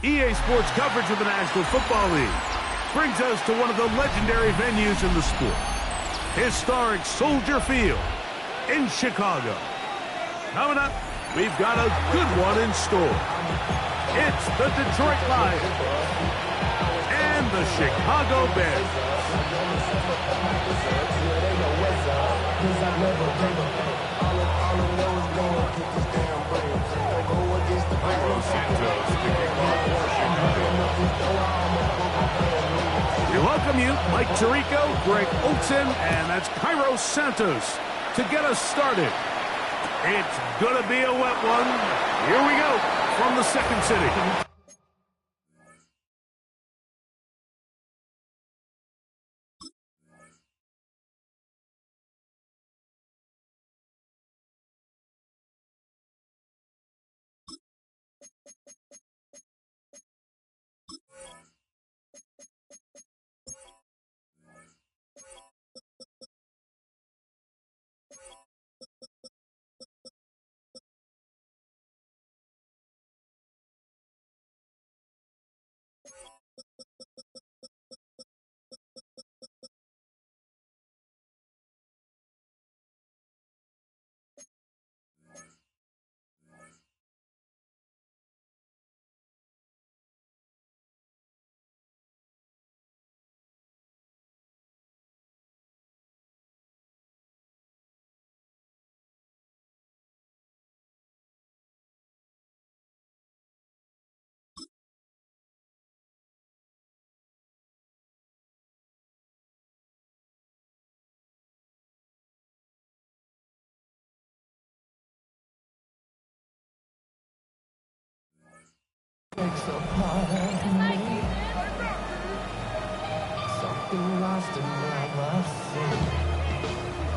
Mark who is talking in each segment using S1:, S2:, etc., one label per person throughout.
S1: EA Sports coverage of the National Football League brings us to one of the legendary venues in the sport, historic Soldier Field in Chicago. Coming up, we've got a good one in store. It's the Detroit Lions and the Chicago Bears. We welcome you, Mike Tirico, Greg Olson, and that's Cairo Santos to get us started. It's going to be a wet one. Here we go from the second city.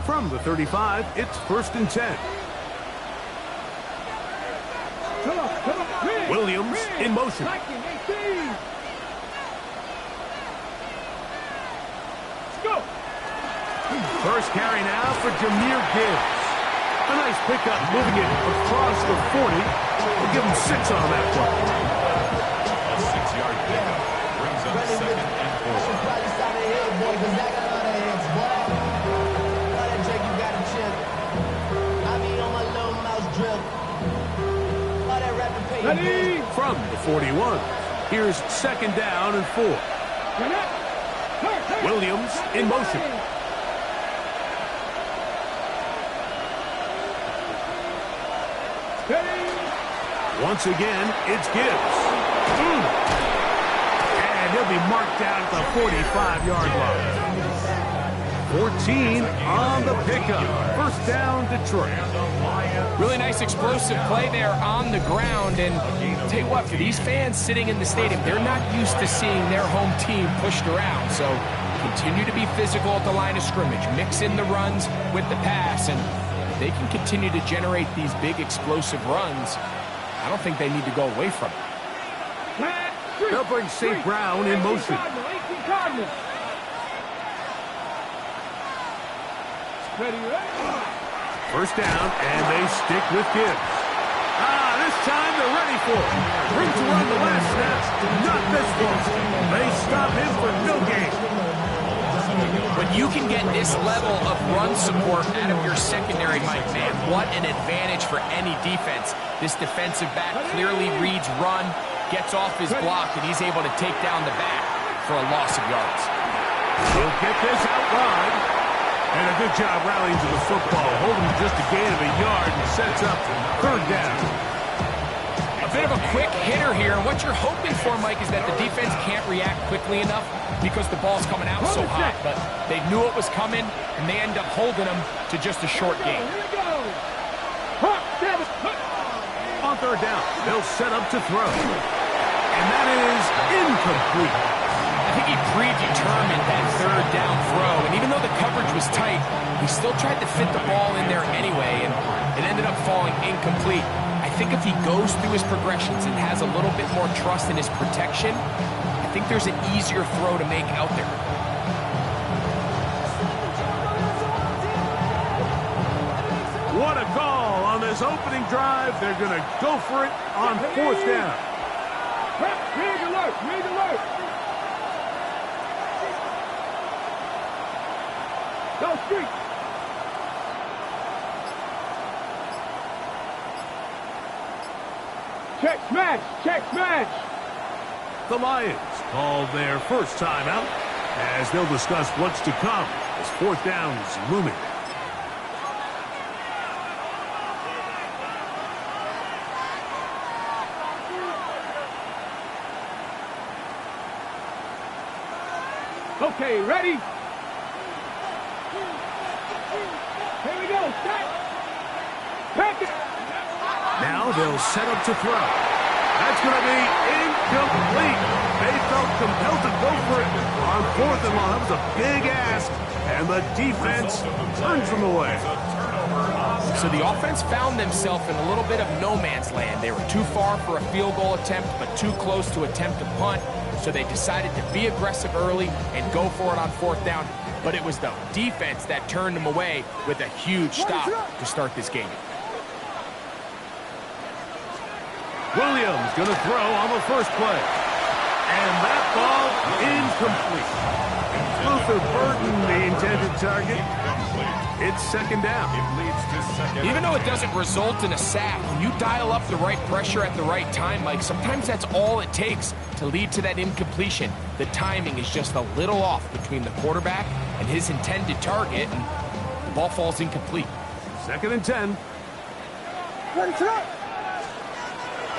S1: From the 35, it's 1st and 10. Williams in motion. First carry now for Jahmyr Gibbs. A nice pickup, moving it across the 40. We'll give him 6 on that play.
S2: A 6-yard pickup brings up 2nd and 4.
S1: Ready? From the 41. Here's 2nd down and 4. Williams in motion. Once again, it's Gibbs. And he'll be marked down at the 45-yard line. 14 on the pickup. 1st down, Detroit.
S3: Really nice explosive play there on the ground. And tell you what, for these fans sitting in the stadium, they're not used to seeing their home team pushed around. So continue to be physical at the line of scrimmage. Mix in the runs with the pass. And if they can continue to generate these big explosive runs, I don't think they need to go away from it.
S1: They'll bring St. Brown in motion. First down, and they stick with Gibbs. This time they're ready for it. Brings to run the last snap. Not this one. They stop him for no gain.
S3: When you can get this level of run support out of your secondary, Mike, man, what an advantage for any defense. This defensive back clearly reads run, gets off his block, and he's able to take down the back for a loss of yards.
S1: He'll get this out wide. And a good job rallying to the football, holding just a gain of a yard and sets up 3rd down.
S3: A bit of a quick hitter here, and what you're hoping for, Mike, is that the defense can't react quickly enough because the ball's coming out so hot. But they knew it was coming, and they end up holding them to just a short gain.
S1: On 3rd down, they'll set up to throw. And that is incomplete.
S3: I think he predetermined that 3rd down throw, and even though the coverage was tight, he still tried to fit the ball in there anyway, and it ended up falling incomplete. I think if he goes through his progressions and has a little bit more trust in his protection, I think there's an easier throw to make out there.
S1: What a call on this opening drive. They're going to go for it on 4th down.
S4: Rig alert! Rig alert! Go street! Check smash! Check smash!
S1: The Lions call their first timeout as they'll discuss what's to come as fourth down is looming.
S4: Okay, ready? Here we go, set! Pack it!
S1: Now they'll set up to throw. That's going to be incomplete. They felt compelled to go for it on fourth and long. That was a big ask, and the defense turns them away.
S3: So the offense found themselves in a little bit of no man's land. They were too far for a field goal attempt, but too close to attempt a punt. So they decided to be aggressive early and go for it on fourth down. But it was the defense that turned them away with a huge stop to start this game.
S1: Williams going to throw on the first play. And that ball incomplete. Luther Burton, the intended target. It's second down.
S3: Even though it doesn't result in a sack, when you dial up the right pressure at the right time, Mike, sometimes that's all it takes to lead to that incompletion. The timing is just a little off between the quarterback and his intended target, and the ball falls incomplete.
S1: Second and 10.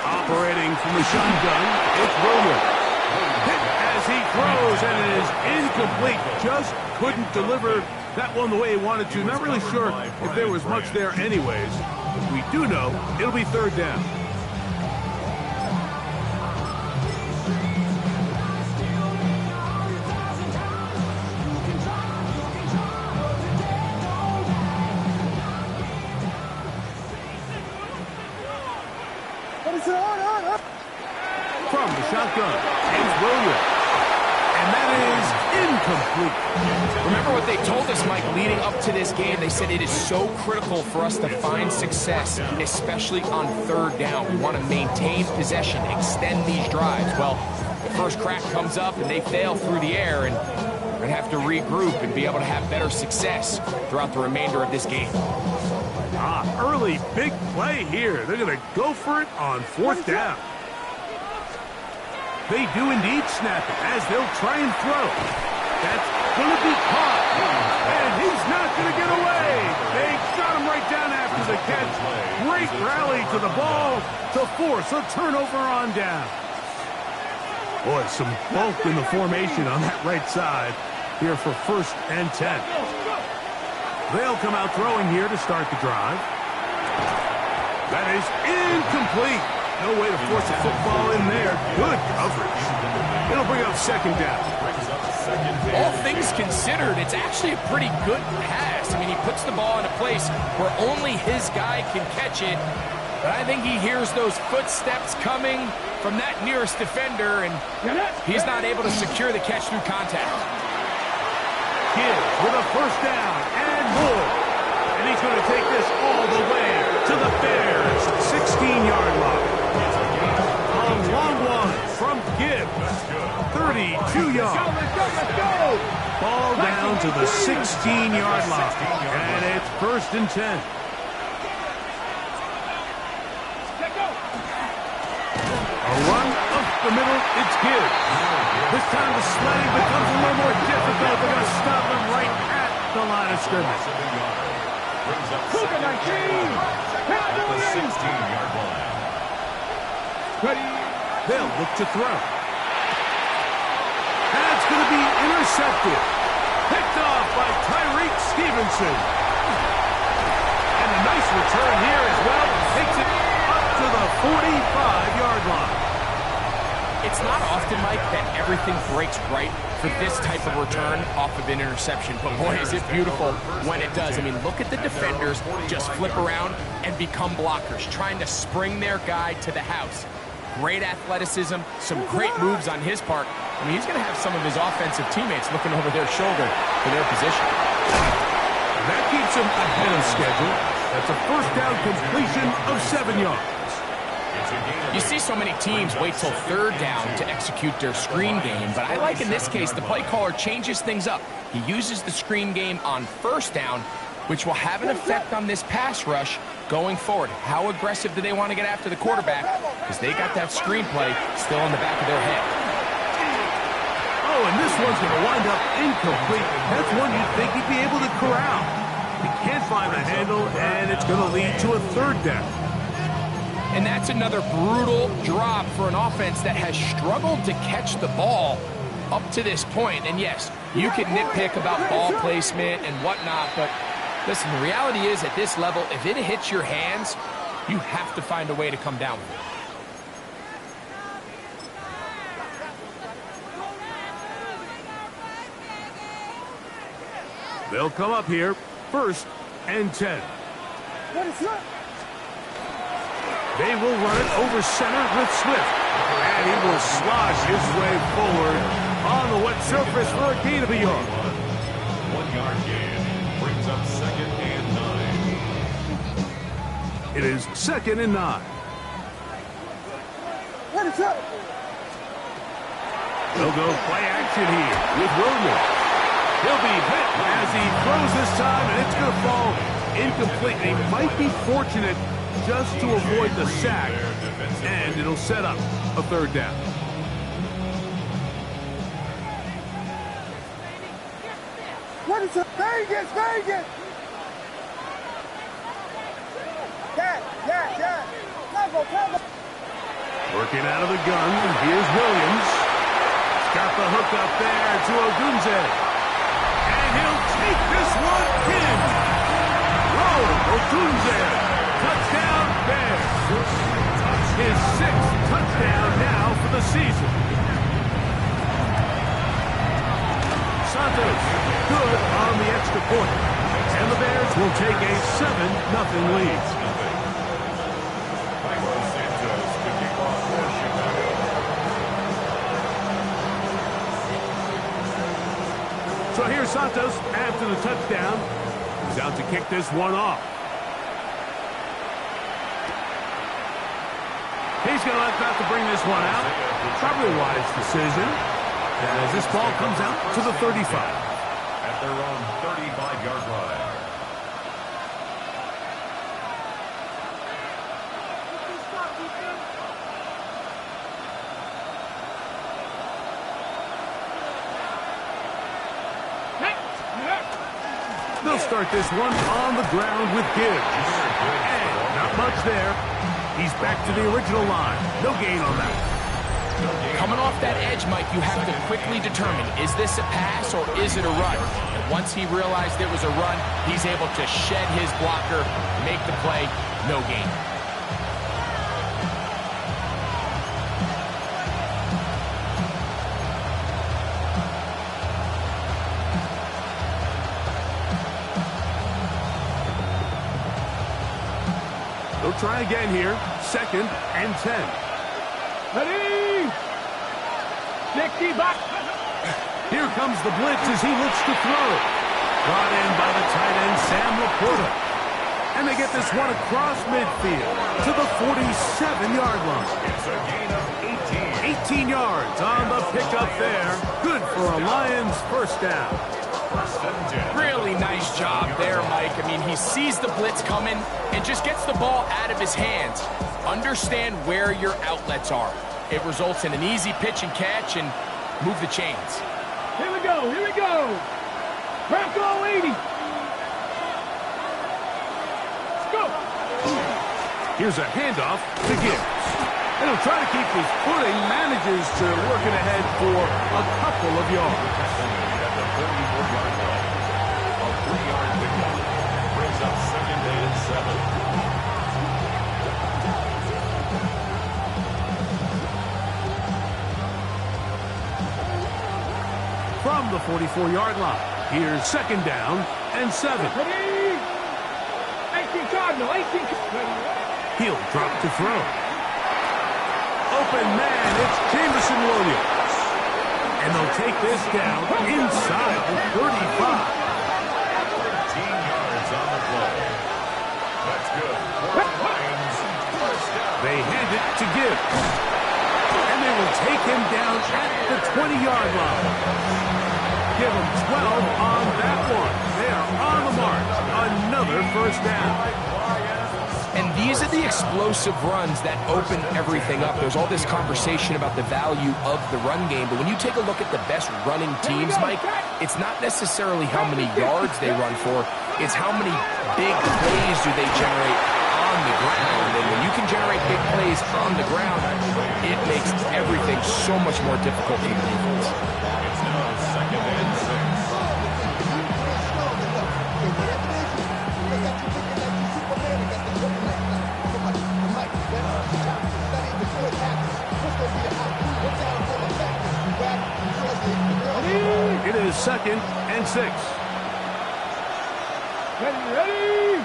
S1: Operating from the shotgun, it's Williams. Hit as he throws, and it is incomplete. Just couldn't deliver that one the way he wanted to. Not really sure if there was much there anyways. But we do know it'll be third down. From the shotgun, it's Williams. And that is incomplete.
S3: Remember what they told us, Mike, leading up to this game? They said it is so critical for us to find success, especially on third down. We want to maintain possession, extend these drives. Well, the first crack comes up and they fail through the air, and we're going to have to regroup and be able to have better success throughout the remainder of this game.
S1: Early big play here. They're going to go for it on fourth down. They do indeed snap it as they'll try and throw. That's going to be caught. And he's not going to get away. They shot him right down after the catch. Great rally to the ball to force a turnover on down. Boy, some bulk in the formation on that right side here for first and 10. They'll come out throwing here to start the drive. That is incomplete. No way to force a football in there. Good coverage. It'll bring up second down.
S3: All things considered, it's actually a pretty good pass. I mean, he puts the ball in a place where only his guy can catch it. But I think he hears those footsteps coming from that nearest defender, and he's not able to secure the catch through contact.
S1: Gibbs with a first down and more. And he's going to take this all the way to the Bears' 16-yard line. A long one from Gibbs. 32 yards.
S4: Let's go!
S1: Ball down to the 16-yard line. And it's first and 10. A run up the middle, it's Gibbs. This time the sledding becomes a little more difficult. They're going to stop him right at the line of scrimmage.
S4: Cougar 19!
S2: At the 16-yard line.
S4: Ready?
S1: They'll look to throw. That's going to be intercepted. Picked off by Tyreek Stevenson. And a nice return here as well. Takes it up to the 45-yard line.
S3: It's not often, Mike, that everything breaks right for this type of return off of an interception. But boy, is it beautiful when it does. I mean, look at the defenders just flip around and become blockers, trying to spring their guy to the house. Great athleticism, some great moves on his part. I mean, he's going to have some of his offensive teammates looking over their shoulder for their position.
S1: That keeps him ahead of schedule. That's a first down completion of 7 yards.
S3: You see so many teams wait till third down to execute their screen game, but I like in this case the play caller changes things up. He uses the screen game on first down, which will have an effect on this pass rush going forward. How aggressive do they want to get after the quarterback? Because they got that screen play still in the back of their head.
S1: Oh, and this one's going to wind up incomplete. That's one you'd think he'd be able to corral. He can't find the handle, and it's going to lead to a third down.
S3: And that's another brutal drop for an offense that has struggled to catch the ball up to this point. And yes, you can nitpick about ball placement and whatnot, but listen, the reality is at this level, if it hits your hands, you have to find a way to come down with it.
S1: They'll come up here, 1st and 10.
S4: What is that?
S1: They will run it over center with Swift. And he will slosh his way forward on the wet surface for a gain of a yard.
S2: 1 yard gain brings up 2nd and 9.
S1: It is 2nd and 9.
S4: What is that?
S1: They'll go play action here with Williams. He'll be hit as he throws this time, and it's going to fall incomplete. He might be fortunate just to avoid the sack, and it'll set up a third down.
S4: What is it? Vegas, Vegas! Yeah. Cover.
S1: Working out of the gun, here's Williams. He's got the hook up there to Ogunze. And he'll take this one in. Whoa, Ogunze. Touchdown, Bears. His 6th touchdown now for the season. Santos, good on the extra point. And the Bears will take a 7-0 lead. So here's Santos after the touchdown. He's out to kick this one off. He's going to have to bring this one out. Probably a wise decision as this ball comes out to the 35.
S2: At their own 35-yard line.
S1: They'll start this one on the ground with Gibbs. And not much there. He's back to the original line. No gain on that.
S3: Coming off that edge, Mike, you have to quickly determine, is this a pass or is it a run? And once he realized it was a run, he's able to shed his blocker, make the play, no gain.
S1: They'll try again here. 2nd and 10.
S4: Ready! 60 back.
S1: Here comes the blitz as he looks to throw. Brought in by the tight end, Sam Laporta. And they get this one across midfield to the 47-yard line.
S2: It's a gain of 18.
S1: 18 yards on the pickup there. Good for a Lions first down.
S3: Really nice job there, Mike. I mean, he sees the blitz coming and just gets the ball out of his hands. Understand where your outlets are. It results in an easy pitch and catch and move the chains.
S4: Here we go. Bronco 80. Let's go.
S1: Here's a handoff to Gibbs. And he'll try to keep his footing, manages to work it ahead for a couple of yards.
S2: At the 44-yard line. A 3-yard pickup brings up 2nd and 7.
S1: From the 44-yard line, here's 2nd down and 7.
S4: Ready? 18 Cardinal.
S1: He'll drop to throw. Open man, it's Jameson Williams. And they'll take this down inside the 35.
S2: 13 yards on the play. That's good. For the Lions, first down.
S1: They hand it to Gibbs. And they will take him down at the 20-yard line. Give him 12 on that one. They are on the mark. Another first down.
S3: And these are the explosive runs that open everything up. There's all this conversation about the value of the run game, but when you take a look at the best running teams, Mike, it's not necessarily how many yards they run for, it's how many big plays do they generate on the ground. And when you can generate big plays on the ground, it makes everything so much more difficult for the defense.
S2: It's now 2nd and 6.
S1: It is 2nd and 6.
S4: Ready.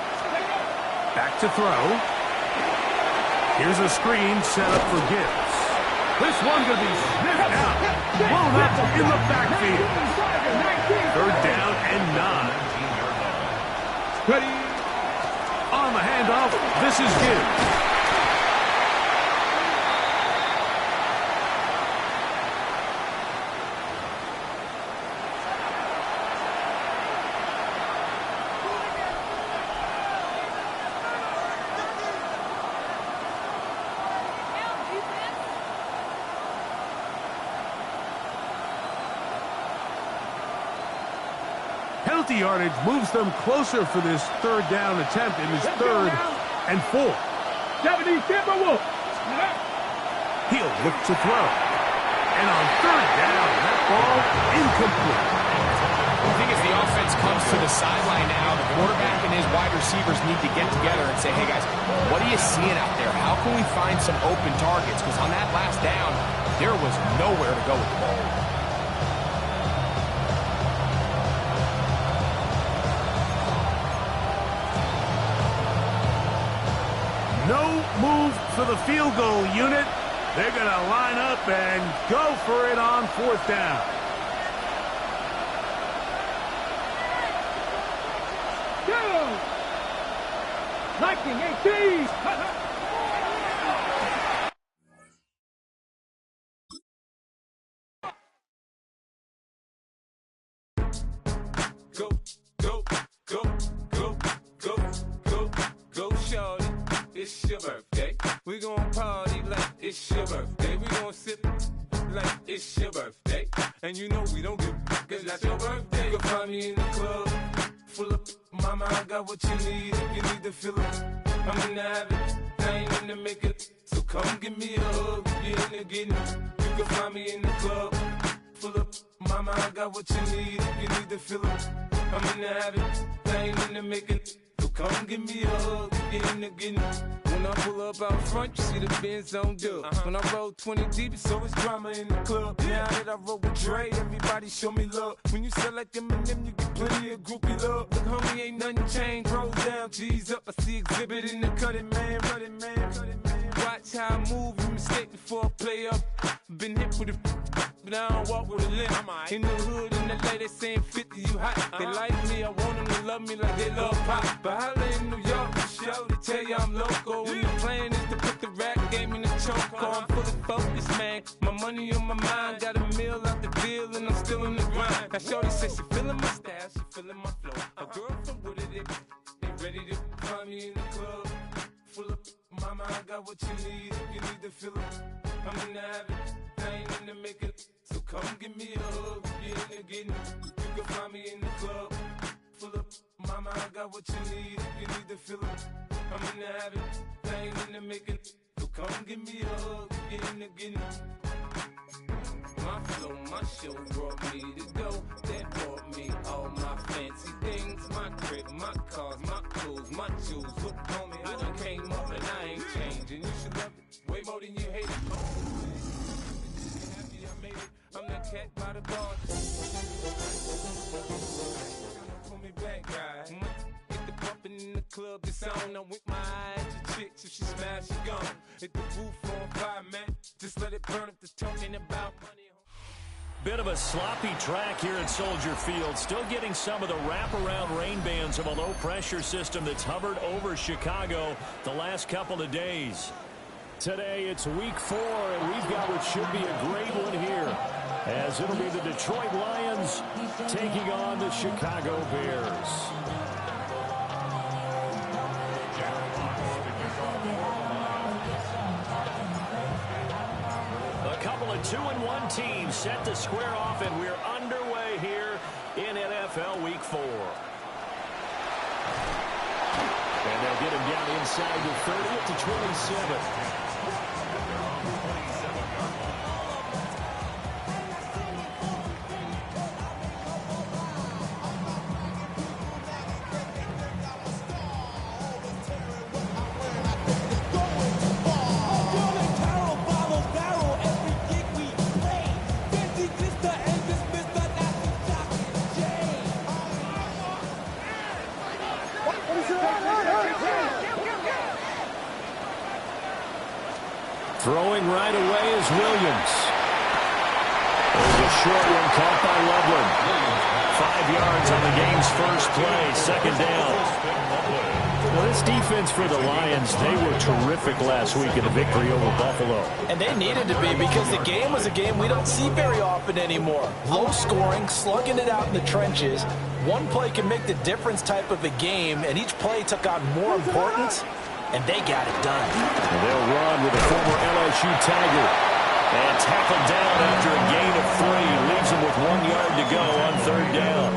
S1: Back to throw. Here's a screen set up for Gibbs. This one going to be sniffed out. Blown up in the backfield. 3rd down and 9.
S4: Ready.
S1: On the handoff, this is Gibbs. Penalty yardage moves them closer for this 3rd down attempt in his 3rd and 4.
S4: 70 Timberwolves.
S1: He'll look to throw. And on 3rd down, that ball incomplete.
S3: I think as the offense comes to the sideline now, the quarterback and his wide receivers need to get together and say, hey guys, what are you seeing out there? How can we find some open targets? Because on that last down, there was nowhere to go with the ball.
S1: No move for the field goal unit. They're going to line up and go for it on 4th down.
S4: Go. 1918.
S5: Go, go, go, go, go, go, go, shorty. It's your birthday. We gon' party like it's your birthday. We gon' sip like it's your birthday. And you know we don't give cause that's your birthday. You can find me in the club, full of mama, I got what you need. If you need to fill it, I'm in the habit. I ain't in the making, so come give me a hug. If you're in the getting, you can find me in the club, full of mama, I got what you need. If you need to fill it, I'm in the habit. I ain't in the making. So come give me a hug, get in the getting. When I pull up out front, you see the Benz on dub. When I roll 20 deep, it's always drama in the club. Now that I roll with Dre, everybody show me love. When you sell like Eminem, you get plenty of groupie love. Look, homie, ain't nothing changed. Roll down, G's up. I see exhibit in the cutting, man. Running, man. Watch how I move, you mistake before I play up. Been hit with it, but I don't walk with a limp. In the hood, in the LA, they saying 50, you hot. They like me, I want them to love me like they love pop. But holla in New York, for show, they tell you I'm local. When the plan is to put the rap game in the choke. I'm fully focused, man. My money on my mind, got a meal out the deal, and I'm still in the grind. Now shorty says she feeling my style, she feeling my flow. A girl from Wooded, they ready to find me in the club. Full of mama, I got what you need. If you need to fill it, I'm in the habit. I ain't in the making, so come give me a hug. If you're in the getting, you can find me in the club. Full of mama, I got what you need. If you need to fill it, I'm in the habit. I ain't in the making, so come give me a hug. If you're in the getting. My flow, my show brought me to go. That brought me all my fancy things. My crib, my cars, my clothes, my jewels. Look, homie, I done came up and I ain't changing. You should love it way more than you hate it. Happy I made it. I'm that cat by the bar. Pull me back, guy. Hit the bumpin' in the club, it's on. I'm with my eyes to chicks. If she smash, she gone. Hit the roof on fire, man. Just let it burn if the talking about money.
S6: Bit of a sloppy track here at Soldier Field. Still getting some of the wraparound rain bands of a low-pressure system that's hovered over Chicago the last couple of days. Today it's week 4, and we've got what should be a great one here, as it'll be the Detroit Lions taking on the Chicago Bears. A couple of 2-1 teams set to square off, and we're underway here in NFL Week 4. And they'll get him down inside the 30 to 27. Throwing right away is Williams. There's a short one caught by Loveland. 5 yards on the game's first play, second down. Well, this defense for the Lions, they were terrific last week in the victory over Buffalo.
S7: And they needed to be, because the game was a game we don't see very often anymore. Low scoring, slugging it out in the trenches. One play can make the difference type of a game, and each play took on more importance. And they got it done.
S6: And they'll run with a former LSU Tiger. And tackled down after a gain of 3. Leaves them with 1 yard to go on third down.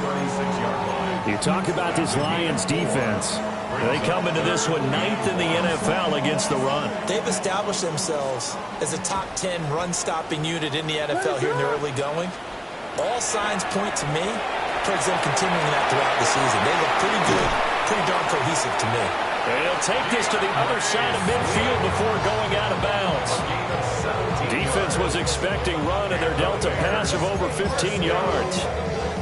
S6: You talk about this Lions defense. They come into this one 9th in the NFL against the run.
S7: They've established themselves as a top 10 run-stopping unit in the NFL here in the early going. All signs point to me towards them continuing that throughout the season. They look pretty good, pretty darn cohesive to me.
S6: They'll take this to the other side of midfield before going out of bounds. Defense was expecting run, and they're dealt a pass of over 15 yards.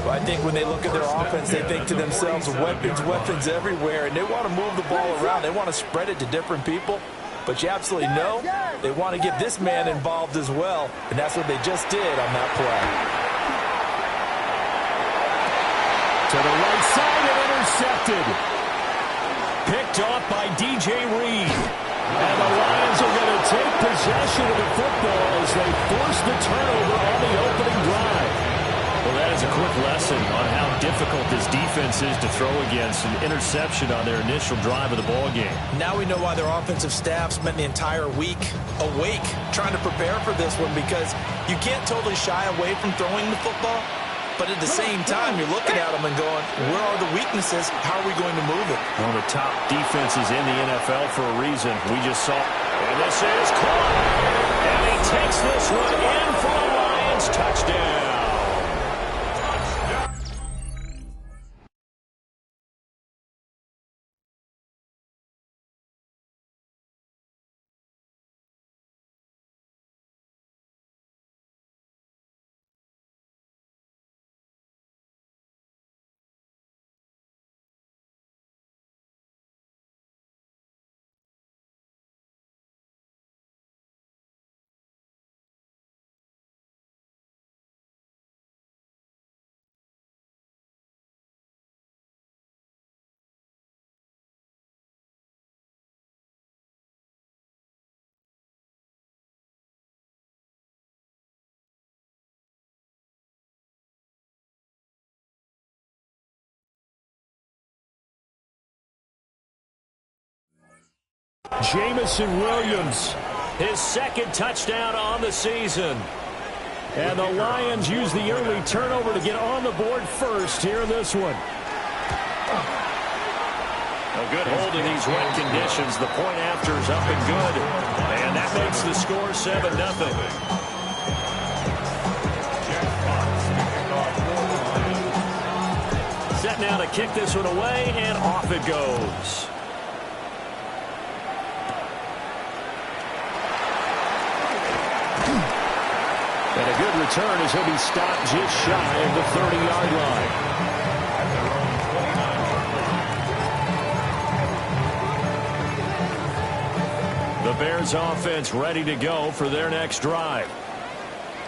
S7: Well, I think when they look at their offense, they think to themselves, weapons everywhere, and they want to move the ball around. They want to spread it to different people. But you absolutely know they want to get this man involved as well, and that's what they just did on that play.
S6: To the right side and intercepted. Picked off by DJ Reed. And the Lions are going to take possession of the football as they force the turnover on the opening drive. Well, that is a quick lesson on how difficult this defense is to throw against. An interception on their initial drive of the ballgame.
S7: Now we know why their offensive staff spent the entire week awake trying to prepare for this one, because you can't totally shy away from throwing the football. But at the same time, you're looking at them and going, where are the weaknesses? How are we going to move it?
S6: One of the top defenses in the NFL for a reason. We just saw. And this is caught. And he takes this one in for the Lions. Touchdown. Jamison Williams, his second touchdown on the season. And the Lions use the early turnover to get on the board first here in this one. A good hold in these wet conditions. The point after is up and good. And that makes the score 7-0. Set now to kick this one away, and off it goes. And a good return as he'll be stopped just shy of the 30-yard line. The Bears offense ready to go for their next drive.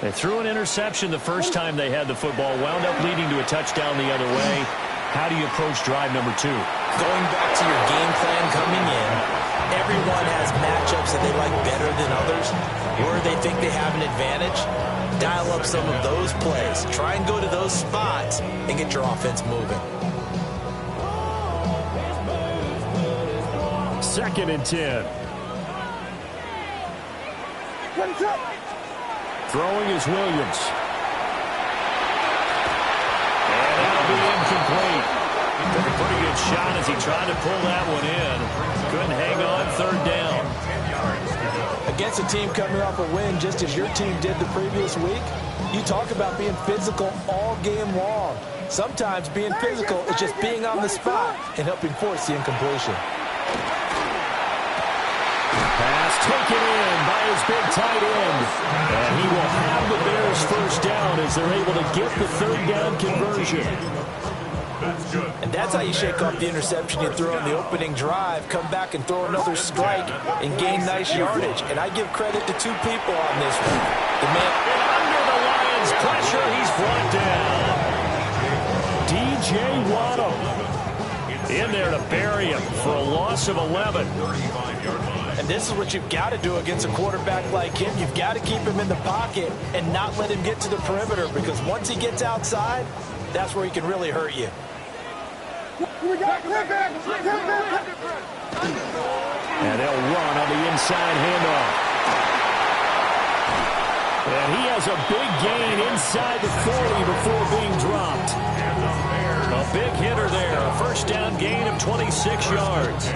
S6: They threw an interception the first time they had the football, wound up leading to a touchdown the other way. How do you approach drive number 2?
S7: Going back to your game plan coming in, everyone has matchups that they like better than others, where they think they have an advantage. Dial up some of those plays. Try and go to those spots and get your offense moving.
S6: 2nd and 10. Throwing is Williams. And that'll be incomplete. Took a pretty good shot as he tried to pull that one in. Couldn't hang on 3rd down.
S7: Against a team coming off a win just as your team did the previous week, you talk about being physical all game long. Sometimes being physical is just being on the spot and helping force the incompletion.
S6: Pass taken in by his big tight end. And he will have the Bears 1st down as they're able to get the 3rd down conversion.
S7: And that's how you shake off the interception you throw on the opening drive, come back and throw another strike and gain nice yardage. And I give credit to 2 people on this one. The man
S6: under the Lions' pressure, he's brought down. DJ Waddle in there to bury him for a loss of 11.
S7: And this is what you've got to do against a quarterback like him. You've got to keep him in the pocket and not let him get to the perimeter, because once he gets outside, that's where he can really hurt you.
S6: And they'll run on the inside handoff. And he has a big gain inside the 40 before being dropped. A big hitter there. A 1st down gain of 26 yards.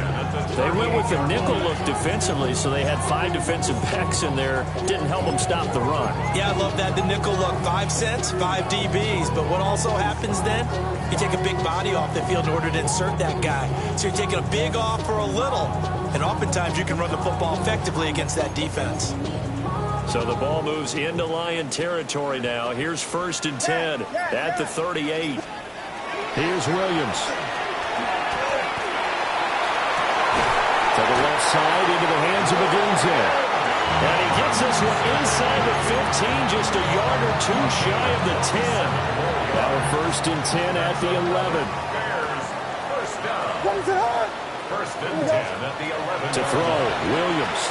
S6: They went with the nickel look defensively, so they had 5 defensive backs in there. Didn't help them stop the run.
S7: Yeah, I love that. The nickel look, 5 cents, 5 DBs. But what also happens then, you take a big body off the field in order to insert that guy. So you're taking a big off for a little. And oftentimes you can run the football effectively against that defense.
S6: So the ball moves into Lion territory now. Here's 1st and 10 at the 38. Here's Williams. To the left side, into the hands of Adunze. And he gets this one inside the 15, just a yard or 2 shy of the 10. Now 1st and 10 at the 11.
S2: First and 10 at the 11.
S6: To throw, Williams.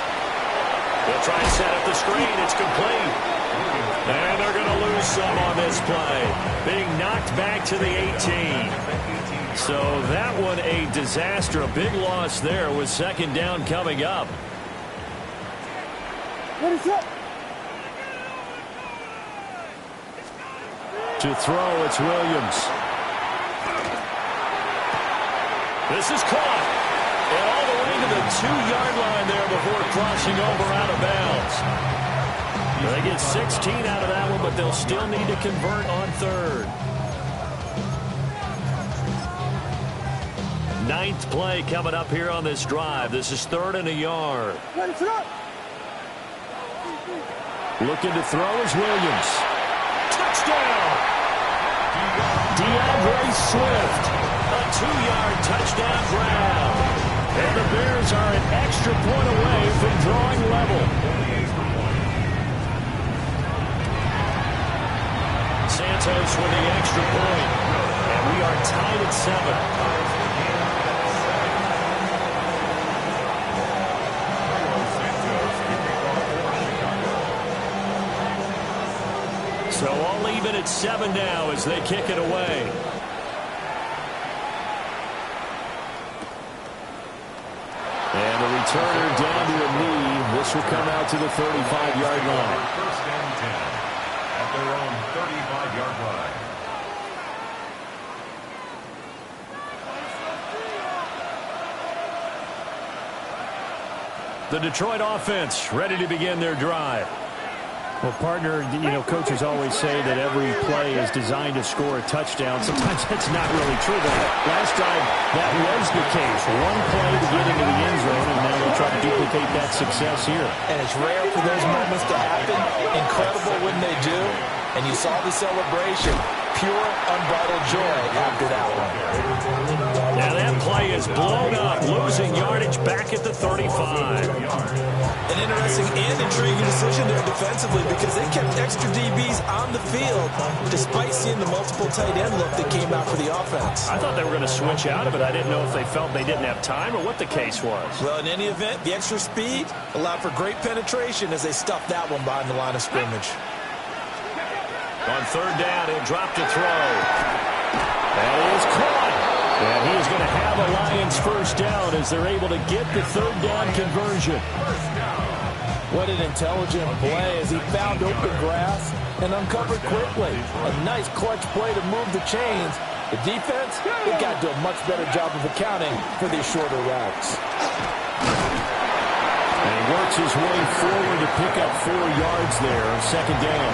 S6: They'll try and set up the screen. It's complete. And they're going to lose some on this play. Being knocked back to the 18. So that one a disaster. A big loss there with 2nd down coming up. To throw, it's Williams. This is caught. And all the way to the 2-yard line there before crossing over out of bounds. They get 16 out of that one, but they'll still need to convert on 3rd. 9th play coming up here on this drive. This is 3rd and a yard. Looking to throw is Williams. Touchdown! DeAndre Swift. A 2-yard touchdown grab. And the Bears are an extra point away from drawing level. Santos with the extra point. And we are tied at 7. So all even at 7 now as they kick it away. And the returner down to a knee. This will come out to the 35-yard line.
S2: 1st and 10 at their own 35-yard line.
S6: The Detroit offense ready to begin their drive.
S8: Well, partner, coaches always say that every play is designed to score a touchdown. Sometimes that's not really true, but last drive, that was the case. One play to get into the end zone, and now they'll try to duplicate that success here.
S7: And it's rare for those moments to happen. Incredible when they do. And you saw the celebration. Pure, unbridled joy after that one.
S6: Now that play play is blown up, losing yardage back at the 35.
S7: An interesting and intriguing decision there defensively because they kept extra DBs on the field despite seeing the multiple tight end look that came out for the offense.
S6: I thought they were going to switch out of it. I didn't know if they felt they didn't have time or what the case was.
S7: Well, in any event, the extra speed allowed for great penetration as they stuffed that one behind the line of scrimmage.
S6: On third down, he'll drop to throw. And he is caught. And he is going to have a Lions first down as they're able to get the third down conversion.
S7: What an intelligent play as he found open grass and uncovered quickly. A nice clutch play to move the chains. The defense, they got to do a much better job of accounting for these shorter routes.
S6: And he works his way forward to pick up 4 yards there on second down.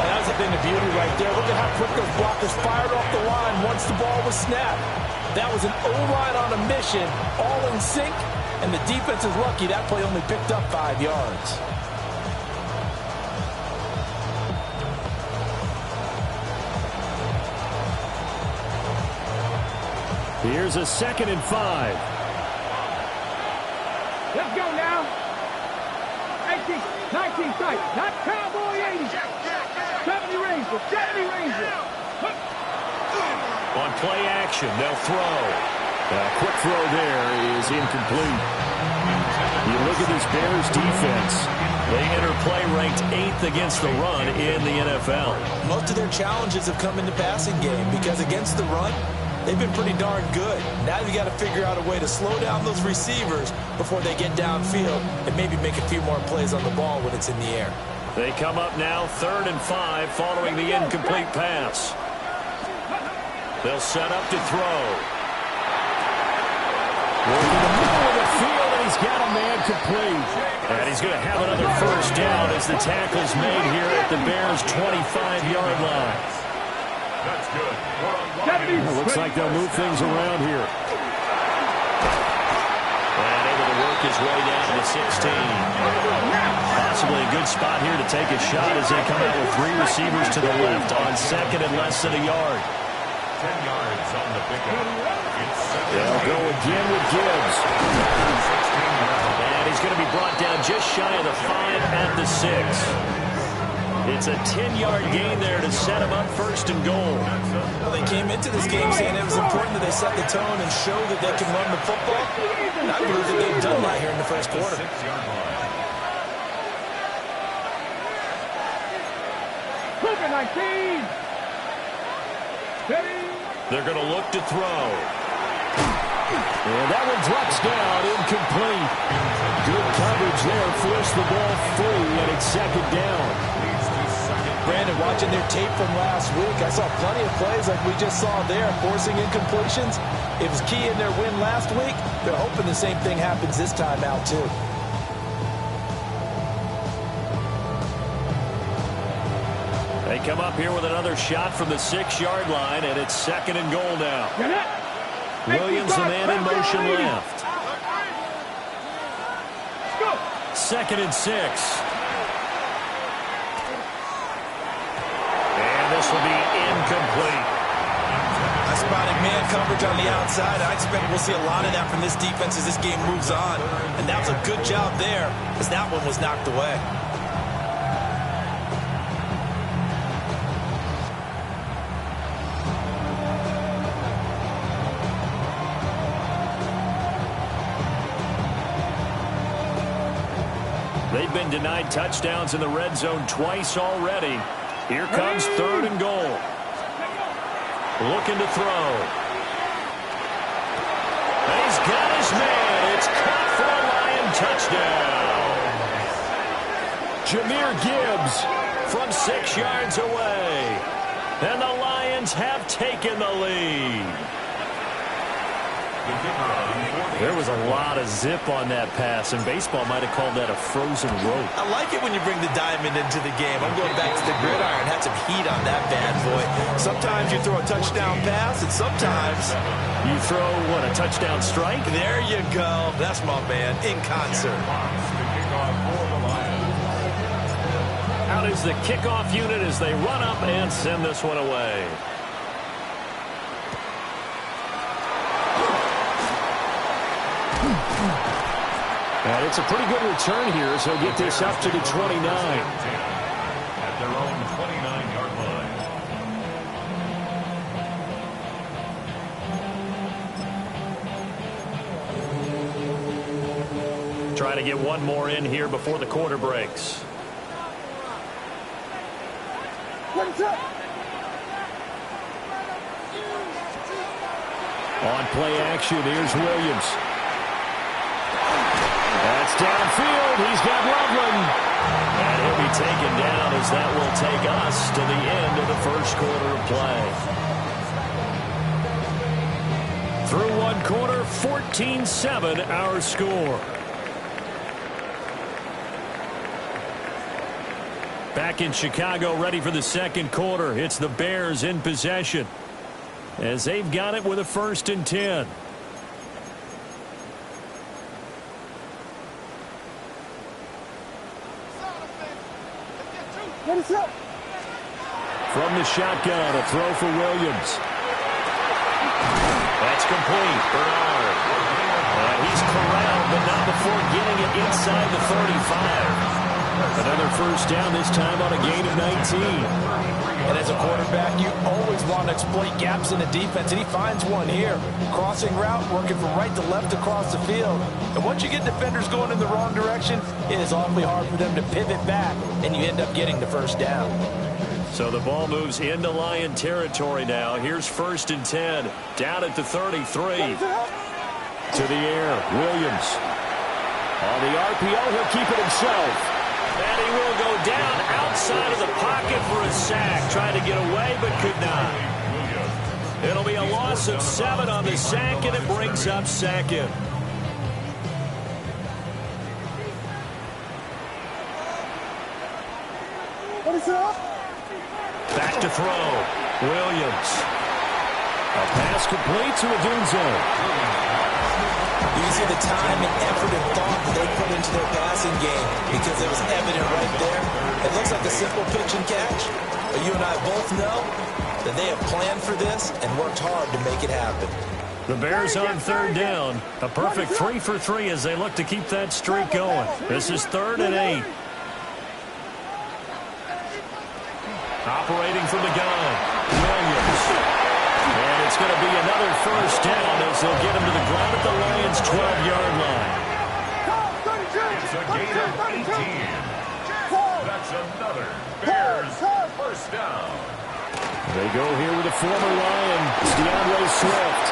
S7: That was a thing of beauty right there. Look at how quick those blockers fired off the line once the ball was snapped. That was an O-line on a mission, all in sync, and the defense is lucky that play only picked up 5 yards.
S6: Here's a 2nd and 5.
S4: Let's go now. 18, 19 tight. Not Cowboy 80. 70 Ranger. 70 Ranger.
S6: On play action, they'll throw. A quick throw there is incomplete. You look at this Bears defense. They enter play ranked 8th against the run in the NFL.
S7: Most of their challenges have come in the passing game because against the run, they've been pretty darn good. Now you got to figure out a way to slow down those receivers before they get downfield and maybe make a few more plays on the ball when it's in the air.
S6: They come up now 3rd and 5 following the incomplete pass. They'll set up to throw. Working the middle of the field, and he's got a man complete. And he's going to have another first down as the tackle's made here at the Bears' 25-yard line.
S2: That's good.
S6: It looks like they'll move things around here. And able to work his way down to the 16. Possibly a good spot here to take a shot as they come out with 3 receivers to the left on 2nd and less than a yard.
S2: 10 yards on the pickup.
S6: They'll go again with Gibbs. And he's going to be brought down just shy of the 5 at the 6. It's a 10-yard gain there to set him up 1st and goal.
S7: Well, they came into this game saying it was important that they set the tone and show that they can run the football. And I believe that they've done that here in the first quarter.
S4: Cougar 19. Steady.
S6: They're going to look to throw. And that one drops down, incomplete. Good coverage there, forced the ball free, and it's 2nd down.
S7: Brandon, watching their tape from last week, I saw plenty of plays like we just saw there, forcing incompletions. It was key in their win last week. They're hoping the same thing happens this time out, too.
S6: They come up here with another shot from the 6-yard line, and it's 2nd and goal now. Williams, the man in motion left. 2nd and 6. And this will be incomplete.
S7: I spotted man coverage on the outside. I expect we'll see a lot of that from this defense as this game moves on. And that was a good job there as that one was knocked away.
S6: They've been denied touchdowns in the red zone twice already. Here comes 3rd and goal. Looking to throw. And he's got his man. It's caught for a Lion touchdown. Jahmyr Gibbs from 6 yards away. And the Lions have taken the lead. There was a lot of zip on that pass, and baseball might have called that a frozen rope.
S7: I like it when you bring the diamond into the game. I'm going back to the gridiron. Had some heat on that bad boy. Sometimes you throw a touchdown pass, and sometimes
S6: you throw, what, a touchdown strike?
S7: There you go. That's my man, in concert.
S6: Out is the kickoff unit as they run up and send this one away. And it's a pretty good return here, so get this up to the 29.
S2: At their own 29-yard line.
S6: Try to get one more in here before the quarter breaks. On play action, here's Williams. That's downfield. He's got Loveland. And he'll be taken down as that will take us to the end of the first quarter of play. Through one quarter, 14-7 our score. Back in Chicago, ready for the second quarter. It's the Bears in possession as they've got it with a 1st and 10. From the shotgun, a throw for Williams. That's complete. Bernard. He's corralled, but not before getting it inside the 35. Another first down, this time on a gain of 19.
S7: And as a quarterback, you always want to exploit gaps in the defense, and he finds one here. Crossing route, working from right to left across the field. And once you get defenders going in the wrong direction, it is awfully hard for them to pivot back, and you end up getting the first down.
S6: So the ball moves into Lion territory now. Here's 1st and 10, down at the 33. To the air, Williams. On the RPO, he'll keep it himself. And he will go down outside of the pocket for a sack. Trying to get away, but could not. It'll be a loss of 7 on the sack, and it brings up 2nd. Back to throw. Williams. A pass complete to Adunzo.
S7: You can see the time and effort and thought that they put into their passing game because it was evident right there. It looks like a simple pitch and catch, but you and I both know that they have planned for this and worked hard to make it happen.
S6: The Bears on 3rd down. A perfect 3 for 3 as they look to keep that streak going. This is 3rd and 8. Operating from the gun, Williams. And it's going to be another first down as they'll get him to the ground at the Lions' 12-yard line.
S2: It's a gain of 18. That's another Bears first down.
S6: They go here with a former Lion, DeAndre Swift.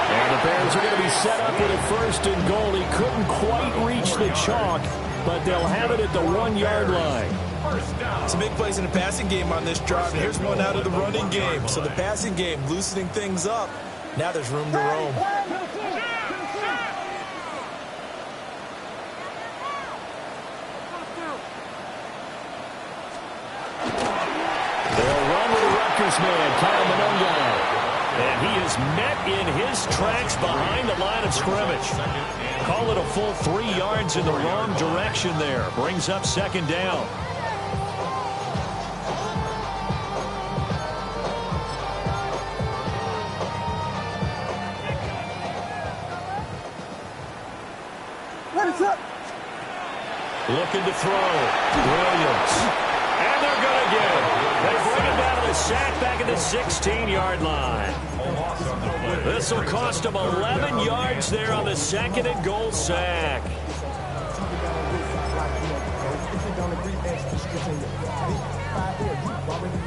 S6: And the Bears are going to be set up with a 1st and goal. He couldn't quite reach the chalk, but they'll have it at the 1-yard line.
S7: Some big plays in the passing game on this drive. Here's one out of the running game. So the passing game loosening things up. Now there's room to roam.
S6: They'll run with the Rutgers man, Kyle Mononga. And he is met in his tracks behind the line of scrimmage. Call it a full 3 yards in the wrong direction there. Brings up 2nd down. Looking to throw. Williams. And they're going to get it. They bring him down to the sack back at the 16-yard line. This will cost him 11 yards there on the 2nd and goal sack.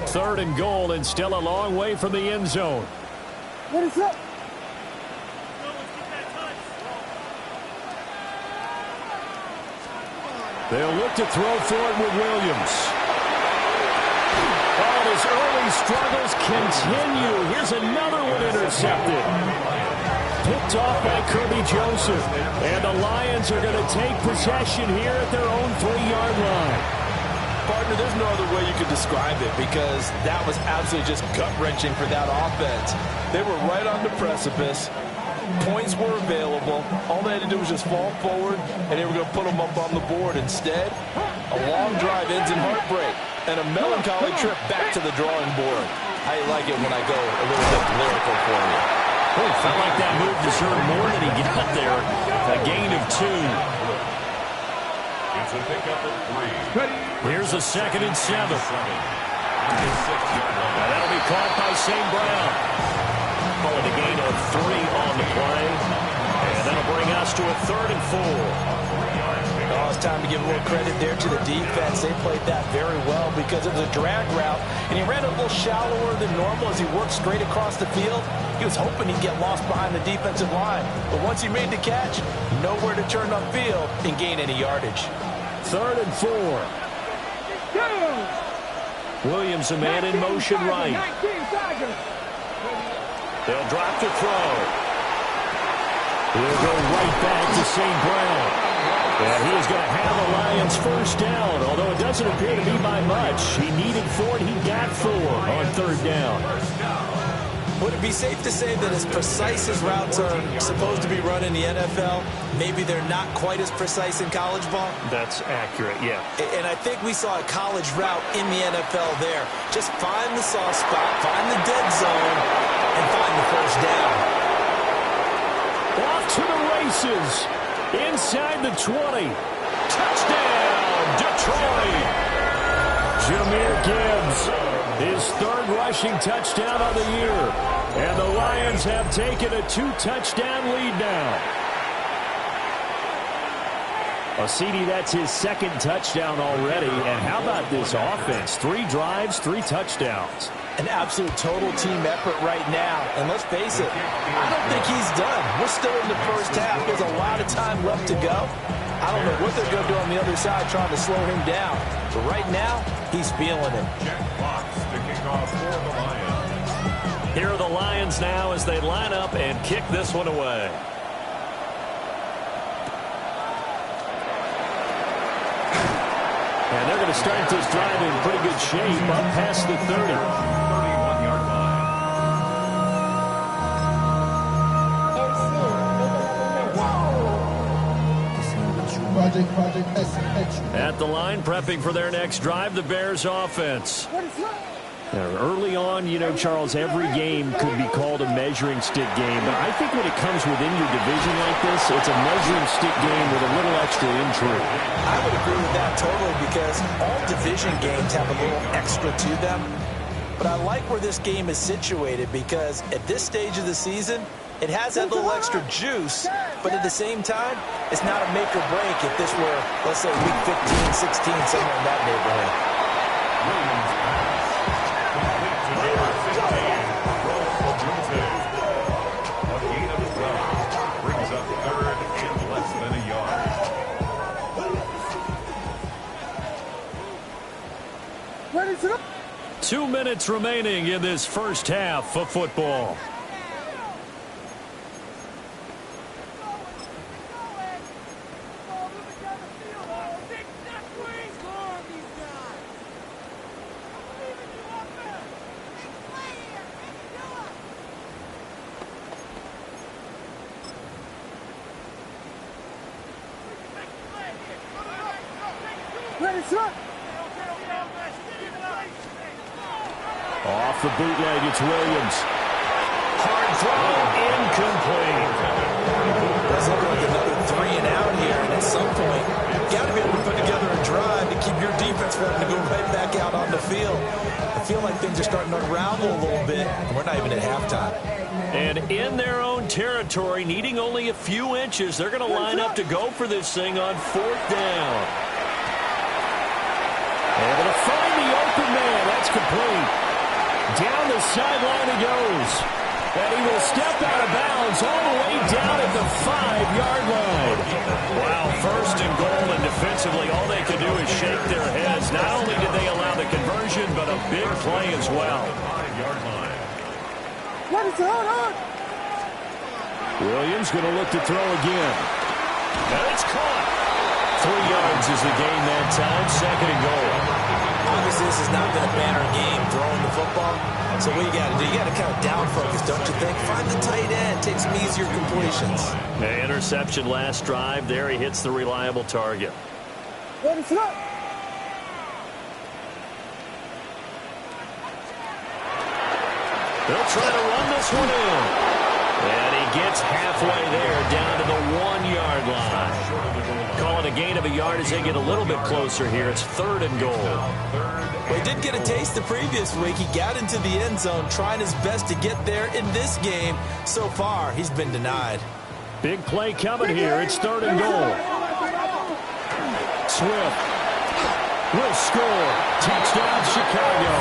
S6: Third and goal and still a long way from the end zone. They'll look to throw for it with Williams. Oh, his early struggles continue. Here's another one intercepted. Picked off by Kirby Joseph. And the Lions are going to take possession here at their own 3-yard line.
S7: Partner, there's no other way you could describe it because that was absolutely just gut-wrenching for that offense. They were right on the precipice. Points were available. All they had to do was just fall forward, and they were going to put them up on the board. Instead, a long drive ends in heartbreak and a melancholy trip back to the drawing board. I like it when I go a little bit lyrical for you.
S6: Oh, felt like that move deserved more than he got there. A gain of 2.
S2: It's a pickup at 3.
S6: Here's a 2nd and 7. And that'll be caught by St. Brown. Calling a gain of 3 on the play. And that'll bring us to a 3rd and 4.
S7: Oh, it's time to give a little credit there to the defense. They played that very well because it was a drag route, and he ran a little shallower than normal as he worked straight across the field. He was hoping he'd get lost behind the defensive line, but once he made the catch, nowhere to turn upfield and gain any yardage.
S6: 3rd and 4. Williams, a man in motion right. They'll drop the throw. He'll go right back to St. Brown. And he is going to have the Lions first down, although it doesn't appear to be by much. He needed 4, and he got 4 on 3rd down.
S7: Would it be safe to say that as precise as routes are supposed to be run in the NFL, maybe they're not quite as precise in college ball?
S8: That's accurate, yeah.
S7: And I think we saw a college route in the NFL there. Just find the soft spot, find the dead zone, and find the first down.
S6: Off to the races. Inside the 20. Touchdown, Detroit. Jahmyr Gibbs, his 3rd rushing touchdown of the year. And the Lions have taken a 2-touchdown lead now.
S8: Well, CD, that's his 2nd touchdown already. And how about this offense? 3 drives, 3 touchdowns.
S7: An absolute total team effort right now. And let's face it, I don't think he's done. We're still in the first half. There's a lot of time left to go. I don't know what they're going to do on the other side trying to slow him down. But right now, he's feeling it.
S2: Jack Fox to kick off for the Lions.
S6: Here are the Lions now as they line up and kick this one away. And they're going to start this drive in pretty good shape up past the 30.
S2: 31-yard line.
S6: At the line, prepping for their next drive, the Bears offense. Now, early on, you know, Charles, every game could be called a measuring stick game. But I think when it comes within your division like this, it's a measuring stick game with a little extra intrigue.
S7: I would agree with that totally because all division games have a little extra to them. But I like where this game is situated because at this stage of the season, it has that little extra juice, but at the same time, it's not a make or break if this were, let's say, week 15, 16, somewhere in that neighborhood.
S2: Williams pass. Complete to number 15. Roll for Bruce. A gain of 12. Brings up 3rd and less than a yard.
S4: Ready to go.
S6: 2 minutes remaining in this first half of football. Off the bootleg, it's Williams. Hard throw, incomplete.
S7: Let's look like another 3 and out here, and at some point, you got to be able to put together a drive to keep your defense from having to go right back out on the field. I feel like things are starting to unravel a little bit, and we're not even at halftime.
S6: And in their own territory, needing only a few inches, they're going to line up to go for this thing on 4th down. Able to find the open man. That's complete. Down the sideline he goes. And he will step out of bounds all the way down at the 5-yard line. Wow, 1st and goal, and defensively, all they could do is shake their heads. Not only did they allow the conversion, but a big play as well.
S2: 5-yard line.
S4: What is going on?
S6: Williams going to look to throw again. And it's caught. 3 yards is the gain that time. 2nd and goal.
S7: Obviously, this has not been a banner game throwing the football. So what you got to do, you got to kind of down focus, don't you think? Find the tight end, take some easier completions.
S6: The interception last drive. There he hits the reliable target.
S4: Ready to go.
S6: They'll try to run this one in. And he gets halfway there, down to the 1-yard line. Call it a gain of a yard as they get a little bit closer here. It's 3rd and goal.
S7: Well, he did get a taste the previous week. He got into the end zone, trying his best to get there in this game. So far, he's been denied.
S6: Big play coming here. It's 3rd and goal. Swift will score. Touchdown, Chicago.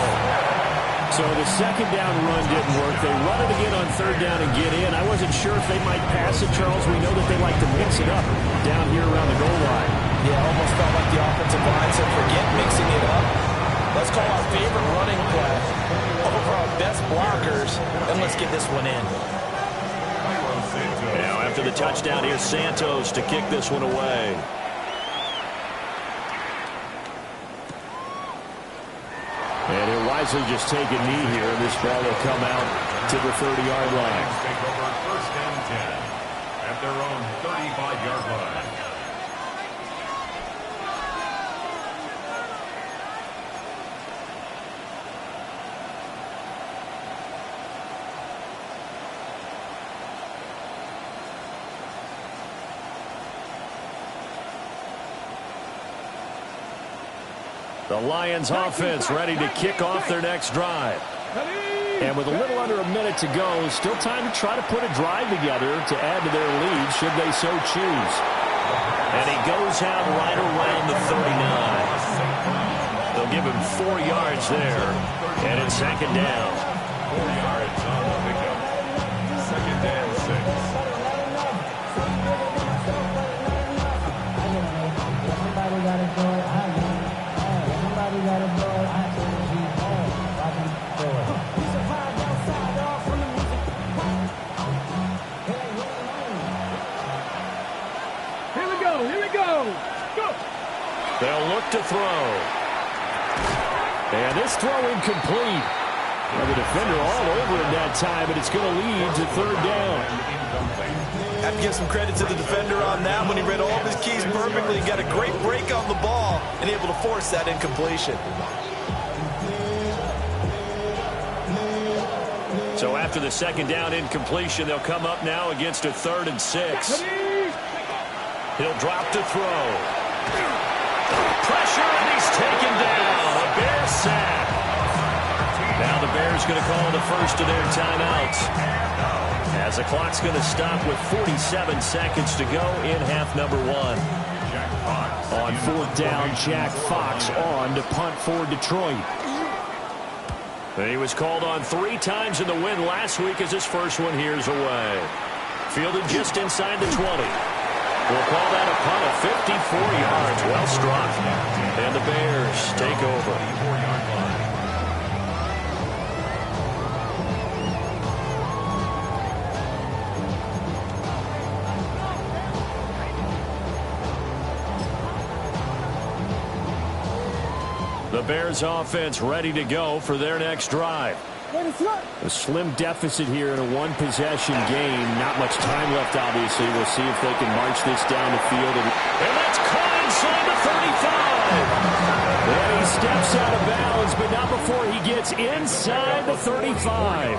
S6: So the second down run didn't work. They run it again on 3rd down and get in. I wasn't sure if they might pass it, Charles. We know that they like to mix it up down here around the goal line.
S7: Yeah, almost felt like the offensive line said, forget mixing it up. Let's call our favorite running play over our best blockers, and let's get this one in.
S6: Now after the touchdown, here's Santos to kick this one away. And he'll wisely just take a knee here, and this ball will come out to the 30-yard line.
S2: Take over 1st and 10 at their own 35-yard line.
S6: The Lions offense ready to kick off their next drive. And with a little under a minute to go, still time to try to put a drive together to add to their lead should they so choose. And he goes out right around the 39. They'll give him 4 yards there. And it's 2nd down.
S2: 4 yards on the pickup. 2nd and 6.
S6: They'll look to throw. And this throw incomplete. Well, the defender all over him that time, but it's going to lead to 3rd down.
S7: Have to give some credit to the defender on that when he read all of his keys perfectly and got a great break on the ball and able to force that incompletion.
S6: So after the 2nd down incompletion, they'll come up now against a 3rd and 6. He'll drop to throw. Pressure, and he's taken down. A Bear sack. Now the Bears going to call the first of their timeouts, as the clock's going to stop with 47 seconds to go in half number 1. On 4th down, Jack Fox on to punt for Detroit. And he was called on 3 times in the win last week as his first one here's away. Fielded just inside the 20. We'll call that a punt of 54 yards. Well struck. And the Bears take over. The Bears offense ready to go for their next drive. A slim deficit here in a 1-possession game. Not much time left, obviously. We'll see if they can march this down the field. And that's caught inside the 35. And he steps out of bounds, but not before he gets inside the 35.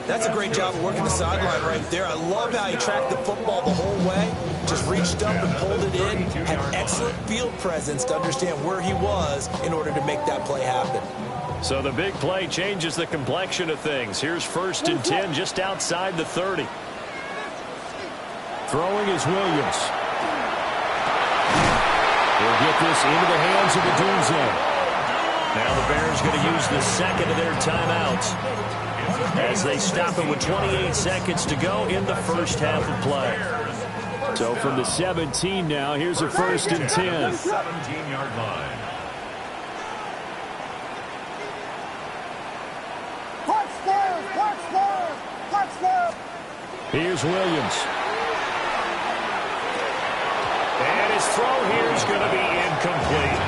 S7: That's a great job of working the sideline right there. I love how he tracked the football the whole way. Just reached up and pulled it in. Had excellent field presence to understand where he was in order to make that play happen.
S6: So the big play changes the complexion of things. Here's 1st and 10 just outside the 30. Throwing is Williams. He'll get this into the hands of the Dunze. Now the Bears going to use the 2nd of their timeouts as they stop it with 28 seconds to go in the first half of play. So from the 17 now, here's a 1st and 10.
S2: 17-yard line.
S6: Here's Williams. And his throw here is going to be incomplete.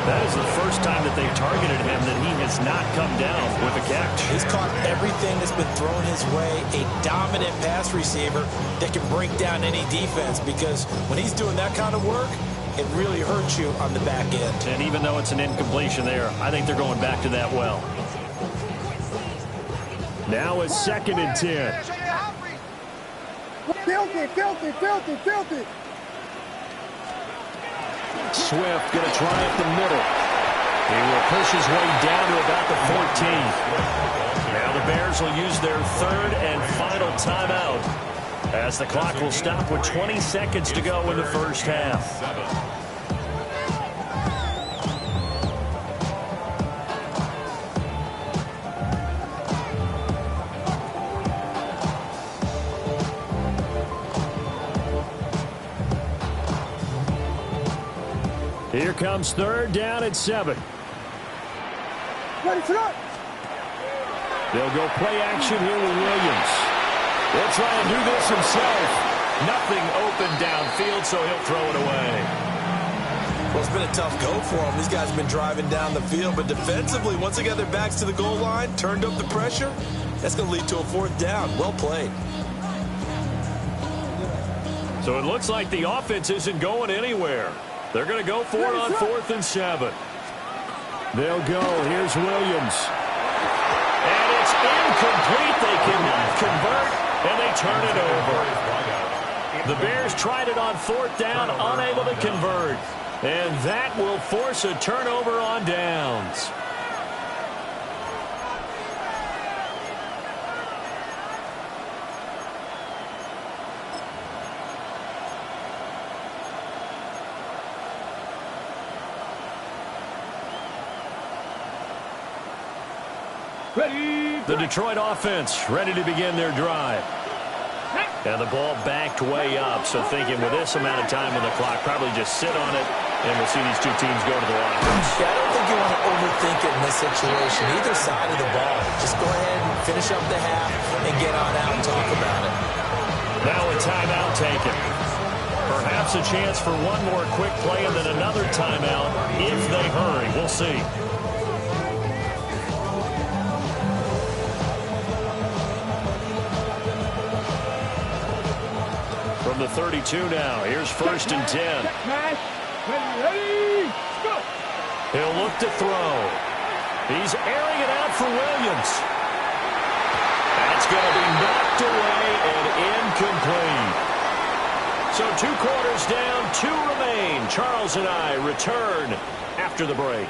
S6: That is the first time that they've targeted him that he has not come down with a catch.
S7: He's caught everything that's been thrown his way. A dominant pass receiver that can break down any defense, because when he's doing that kind of work, it really hurts you on the back end.
S6: And even though it's an incompletion there, I think they're going back to that well. Now it's 2nd and 10.
S4: Filthy.
S6: Swift going to try up the middle. He will push his way down to about the 14. Now the Bears will use their third and final timeout as the clock will stop with 20 seconds to go in the first half. Here comes third down at 7.
S4: Ready, tonight.
S6: They'll go play action here with Williams. He'll try and do this himself. Nothing open downfield, so he'll throw it away.
S7: Well, it's been a tough go for them. These guys have been driving down the field, but defensively, once they got their backs to the goal line, turned up the pressure, that's going to lead to a fourth down. Well played.
S6: So it looks like the offense isn't going anywhere. They're going to go for it on 4th and 7. They'll go. Here's Williams. And it's incomplete. They cannot convert, and they turn it over. The Bears tried it on 4th down, unable to convert. And that will force a turnover on downs.
S4: Ready.
S6: The Detroit offense ready to begin their drive. And the ball backed way up, so thinking with this amount of time on the clock, probably just sit on it, and we'll see these two teams go to the locker rooms.
S7: Yeah, I don't think you want to overthink it in this situation, either side of the ball. Just go ahead and finish up the half and get on out and talk about it.
S6: Now a timeout taken. Perhaps a chance for one more quick play and then another timeout if they hurry. We'll see. From the 32 now, here's 1st and 10.
S4: Ready, go.
S6: He'll look to throw. He's airing it out for Williams. That's going to be knocked away and incomplete. So 2 quarters down, 2 remain. Charles and I return after the break.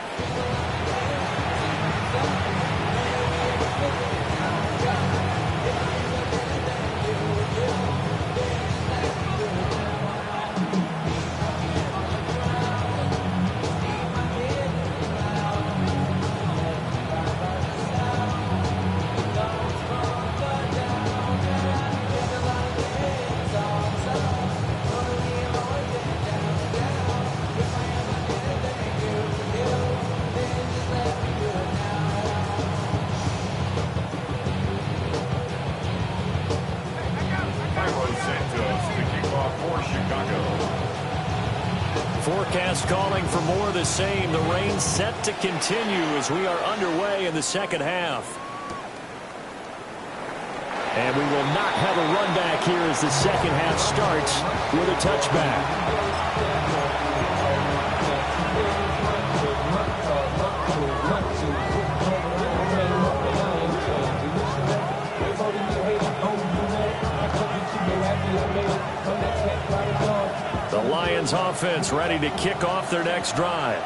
S6: Forecast calling for more of the same. The rain set to continue as we are underway in the second half. And we will not have a run back here as the second half starts with a touchback. The Lions offense ready to kick off their next drive.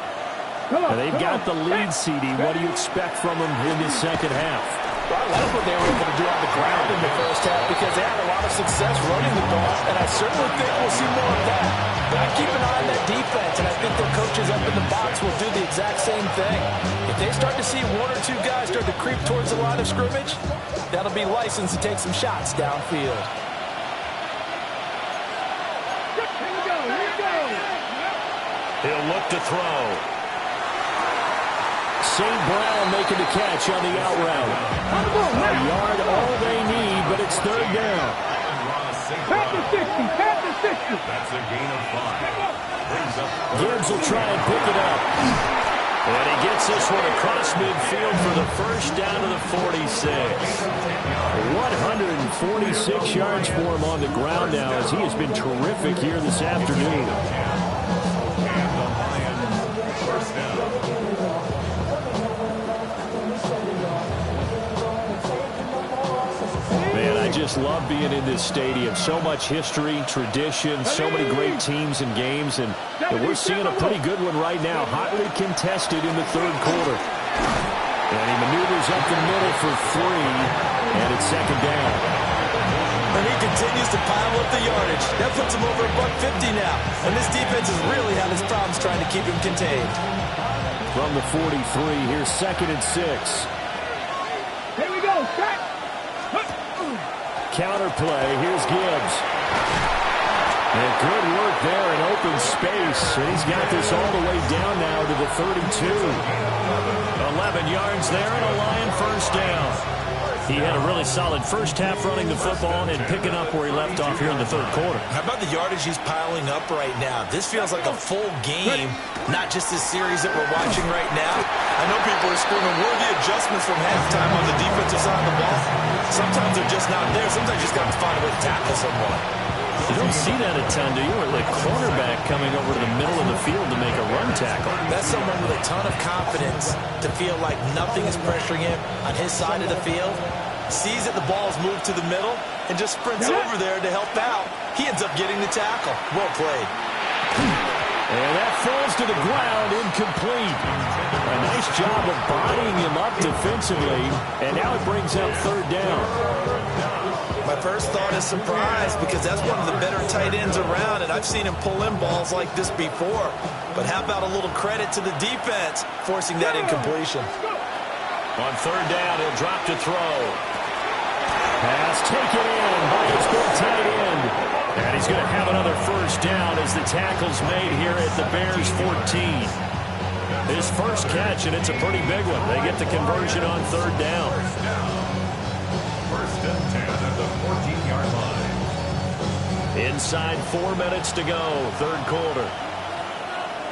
S6: And they've got the lead, CD. What do you expect from them in the second half?
S7: Well, I like what they were able to do on the ground in the first half because they had a lot of success running the ball, and I certainly think we'll see more of that. But I keep an eye on that defense, and I think their coaches up in the box will do the exact same thing. If they start to see 1 or 2 guys start to creep towards the line of scrimmage, that'll be license to take some shots downfield.
S6: He'll look to throw. St. Brown making the catch on the out route. A yard all they need, but it's 3rd down.
S4: Pat the 60.
S2: That's a gain of 5.
S6: Gibbs will try and pick it up. And he gets this one across midfield for the first down to the 46. 146 yards for him on the ground now as he has been terrific here this afternoon. just love being in this stadium. So much history, tradition, so many great teams and games, and we're seeing a pretty good one right now. Hotly contested in the third quarter. And he maneuvers up the middle for 3, and it's second down.
S7: And he continues to pile up the yardage. That puts him over $150 now. And this defense has really had its problems trying to keep him contained.
S6: From the 43, here's 2nd and 6.
S4: Here we go. Back.
S6: Counter play. Here's Gibbs. And good work there in open space. And he's got this all the way down now to the 32. 11 yards there and a Lion first down. He had a really solid first half running the football and picking up where he left off here in the third quarter.
S7: How about the yardage he's piling up right now? This feels like a full game, not just this series that we're watching right now. I know people are screaming worthy adjustments from halftime on the defensive side of the ball. Sometimes they're just not there. Sometimes you just got to find a way to tackle someone.
S6: You don't see that a ton, do you? Or the cornerback coming over to the middle of the field to make a run tackle.
S7: That's someone with a ton of confidence to feel like nothing is pressuring him on his side of the field. Sees that the ball's moved to the middle and just sprints over there to help out. He ends up getting the tackle. Well played.
S6: And that falls to the ground, incomplete. A nice job of bodying him up defensively, and now it brings up third down.
S7: My first thought is surprise because that's one of the better tight ends around, and I've seen him pull in balls like this before. But how about a little credit to the defense forcing that incompletion?
S6: On third down, he'll drop to throw. Pass taken in by his good tight end. And he's going to have another first down as the tackle's made here at the Bears 14. His first catch, and it's a pretty big one. They get the conversion on third down.
S2: First and 10 at the 14-yard line.
S6: Inside 4 minutes to go, third quarter.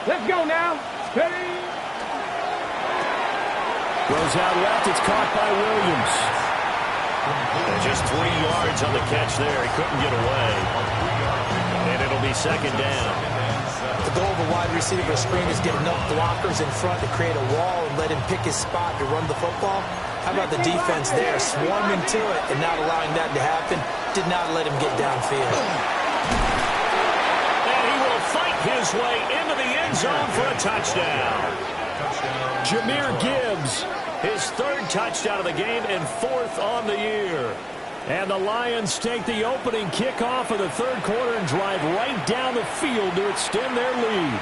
S4: Let's go now. Steady.
S6: Goes out left, it's caught by Williams. And just 3 yards on the catch there. He couldn't get away. And it'll be second down.
S7: The goal of a wide receiver screen is get enough blockers in front to create a wall and let him pick his spot to run the football. How about the defense there, swarming to it and not allowing that to happen? Did not let him get downfield.
S6: And he will fight his way into the end zone for a touchdown. Jahmyr Gibbs, his third touchdown of the game and 4th on the year. And the Lions take the opening kickoff of the third quarter and drive right down the field to extend their lead.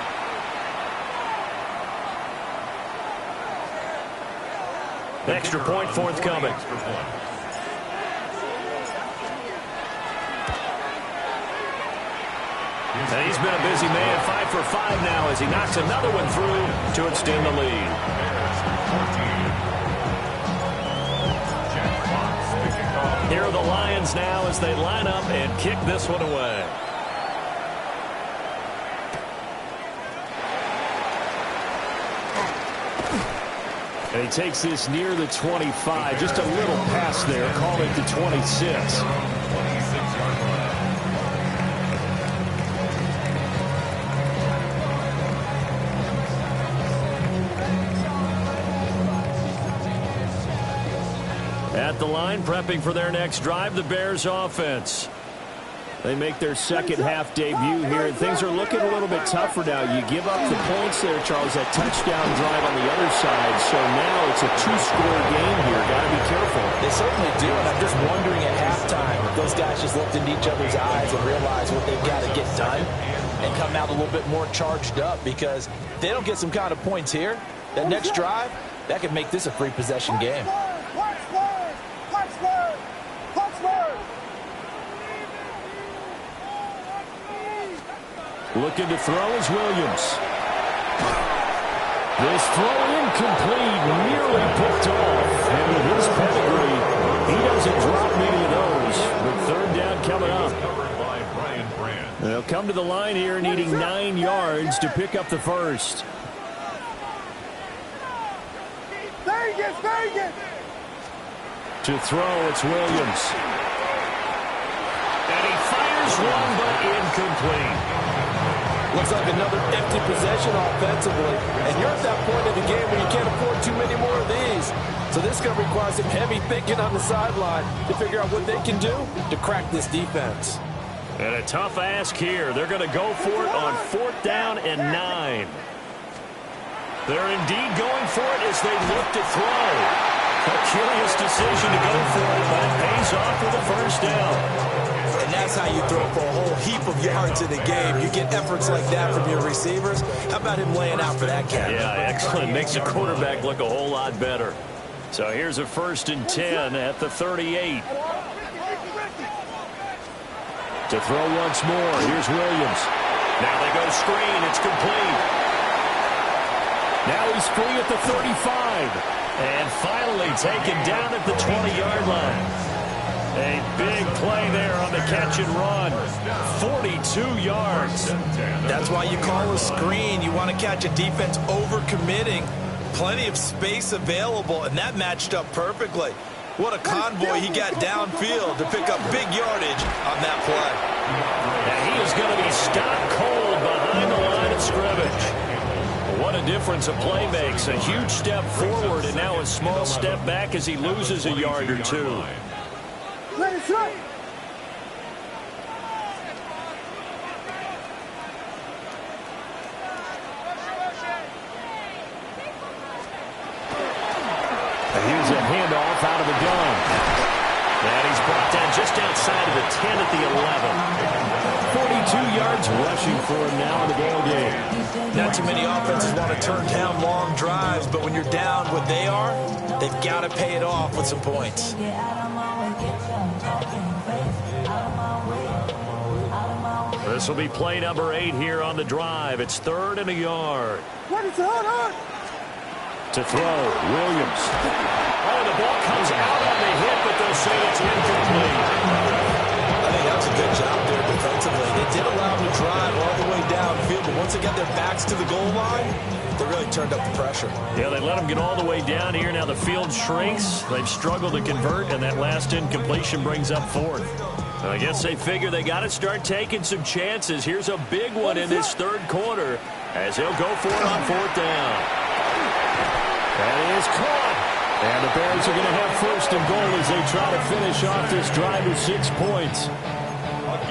S6: Extra point forthcoming. And he's been a busy man, 5 for 5 now as he knocks another one through to extend the lead. Here are the Lions now as they line up and kick this one away. And he takes this near the 25. Just a little pass there. Call it the 26. At the line, prepping for their next drive, the Bears offense. They make their second half debut here, and things are looking a little bit tougher now. You give up the points there, Charles, that touchdown drive on the other side. So now it's a 2-score game here. Got to be careful.
S7: They certainly do, and I'm just wondering at halftime if those guys just looked into each other's eyes and realized what they've got to get done and come out a little bit more charged up, because if they don't get some kind of points here, that next drive, that could make this a free possession game.
S6: Looking to throw is Williams. This throw incomplete, nearly picked off. And with his pedigree, he doesn't drop many of those. With third down coming up. They'll come to the line here needing 9 yards to pick up the first. To throw, it's Williams. And he fires one, but incomplete.
S7: Looks like another empty possession offensively. And you're at that point in the game where you can't afford too many more of these. So this is going to require some heavy thinking on the sideline to figure out what they can do to crack this defense.
S6: And a tough ask here. They're going to go for it on 4th down and 9. They're indeed going for it as they look to throw. A curious decision to go for it, but it pays off with a first down.
S7: And that's how you throw for a whole heap of yards in the game. You get efforts like that from your receivers. How about him laying out for that catch?
S6: Yeah, excellent. Makes the quarterback look a whole lot better. So here's a 1st and 10 at the 38. To throw once more, here's Williams. Now they go screen, it's complete. Now he's free at the 35. And finally taken down at the 20-yard line. A big play there on the catch and run. 42 yards.
S7: That's why you call a screen. You want to catch a defense over-committing. Plenty of space available, and that matched up perfectly. What a convoy he got downfield to pick up big yardage on that play.
S6: And he is going to be stopped cold behind the line of scrimmage. What a difference a play makes. A huge step forward and now a small step back as he loses a yard or two.
S4: Let it slide.
S6: Here's a handoff out of the gun. And he's brought down just outside of the 10 at the 11. 42 yards rushing for him now in the ball game.
S7: Not too many offenses want to turn down long drives, but when you're down what they are, they've got to pay it off with some points.
S6: This will be play number 8 here on the drive. It's 3rd and a yard. To throw, Williams. Oh, the ball comes out on the hit, but they'll say it's incomplete.
S7: I think that's a good job there defensively. They did allow them to drive all the way downfield, but once they got their backs to the goal line, they really turned up the pressure.
S6: Yeah, they let them get all the way down here. Now the field shrinks. They've struggled to convert, and that last incompletion brings up 4th. I guess they figure they got to start taking some chances. Here's a big one in this 3rd quarter as he'll go for it on 4th down. That is caught. And the Bears are going to have 1st and goal as they try to finish off this drive with 6 points.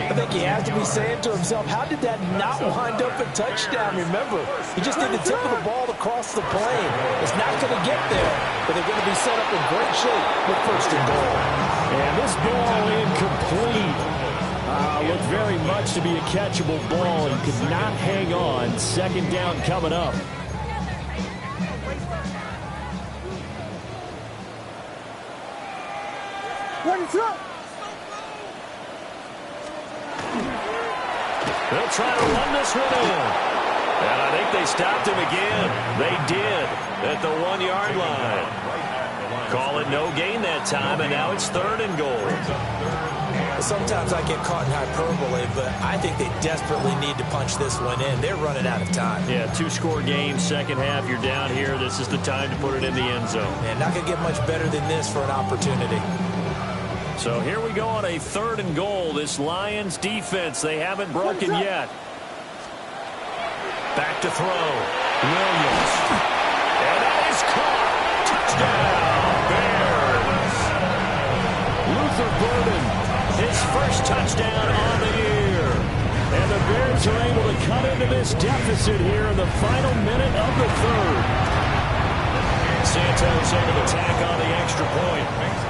S7: I think he has to be saying to himself, how did that not wind up a touchdown? Remember, he just did the tip of the ball across the plane. It's not going to get there, but they're going to be set up in great shape with 1st and goal.
S6: And this ball incomplete. Looked very much to be a catchable ball and could not hang on. 2nd down coming up. They'll try to run this one in. And I think they stopped him again. They did at the 1-yard line. Call it no gain that time, and now it's 3rd and goal.
S7: Sometimes I get caught in hyperbole, but I think they desperately need to punch this one in. They're running out of time.
S6: Yeah, 2-score game, 2nd half. You're down here. This is the time to put it in the end zone.
S7: And not going to get much better than this for an opportunity.
S6: So here we go on a 3rd and goal. This Lions defense, they haven't broken yet. Back to throw. Williams. And that is caught. Touchdown, Bears. Luther Burden, his first touchdown on the year. And the Bears are able to cut into this deficit here in the final minute of the 3rd. Santos able to tack on the extra point.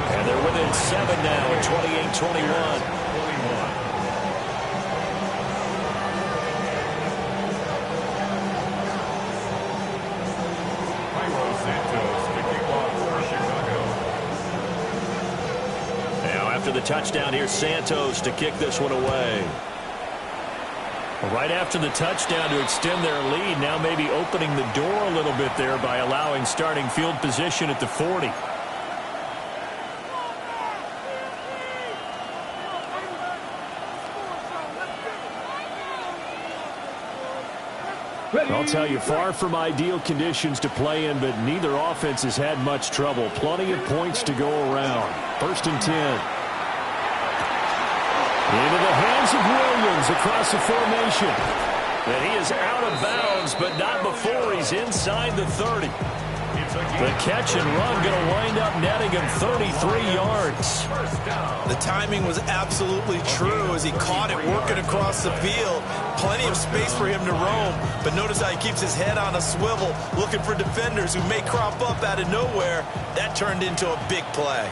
S6: And they're within 7 now at 28-21. Now after the touchdown, here's Santos to kick this one away. Right after the touchdown to extend their lead, now maybe opening the door a little bit there by allowing starting field position at the 40. I'll tell you, far from ideal conditions to play in, but neither offense has had much trouble. Plenty of points to go around. 1st and 10. Into the hands of Williams across the formation. And he is out of bounds, but not before he's inside the 30. The catch and run going to wind up netting him 33 yards.
S7: The timing was absolutely true as he caught it working across the field. Plenty of space for him to roam, but notice how he keeps his head on a swivel, looking for defenders who may crop up out of nowhere. That turned into a big play.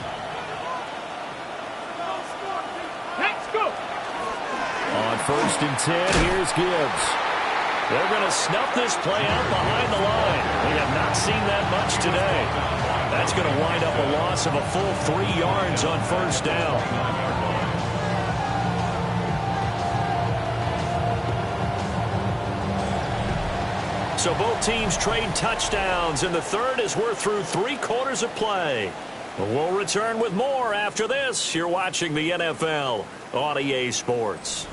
S4: Let's go.
S6: On 1st and 10, here's Gibbs. They're going to snuff this play out behind the line. We have not seen that much today. That's going to wind up a loss of a full 3 yards on 1st down. So both teams trade touchdowns in the third as we're through 3 quarters of play. We'll return with more after this. You're watching the NFL on EA Sports.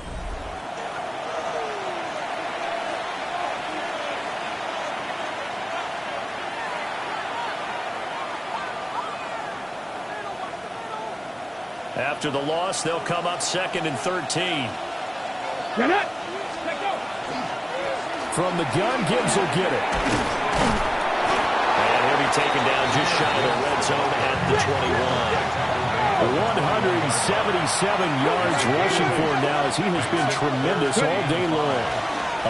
S6: After the loss, they'll come up 2nd and 13.
S4: Get it.
S6: From the gun, Gibbs will get it. And he'll be taken down just shy of the red zone at the 21. 177 yards rushing for him now as he has been tremendous all day long.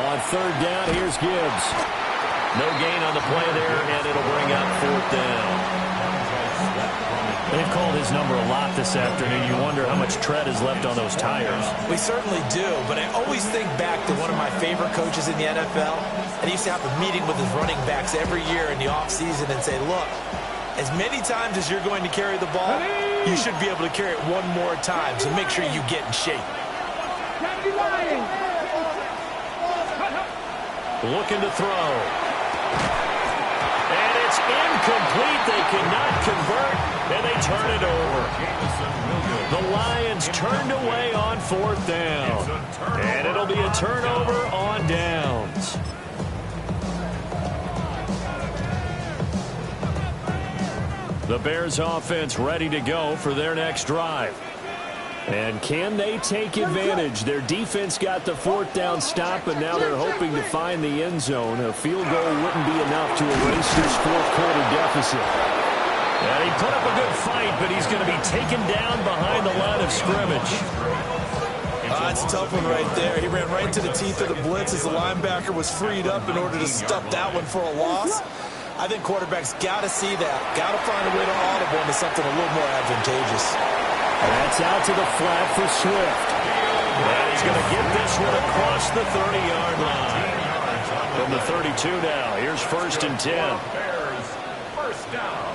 S6: On 3rd down, here's Gibbs. No gain on the play there, and it'll bring up 4th down. They've called his number a lot this afternoon. You wonder how much tread is left on those tires.
S7: We certainly do, but I always think back to one of my favorite coaches in the NFL. And he used to have a meeting with his running backs every year in the offseason and say, look, as many times as you're going to carry the ball, you should be able to carry it one more time, so make sure you get in shape.
S6: Looking to throw. And it's incomplete. They cannot convert, and they turn it over. The Lions turned away on 4th down. And it'll be a turnover on downs. The Bears offense ready to go for their next drive. And can they take advantage? Their defense got the 4th down stop, and now they're hoping to find the end zone. A field goal wouldn't be enough to erase this 4th quarter deficit. And he put up a good fight, but he's going to be taken down behind the line of scrimmage.
S7: That's a tough one right there. He ran right to the teeth of the blitz as the linebacker was freed up in order to stuff that one for a loss. I think quarterbacks got to see that. Got to find a way to audible into something a little more advantageous.
S6: That's out to the flat for Swift. And he's going to get this one across the 30-yard line. From the 32 now, here's 1st and 10.
S2: Bears, 1st down.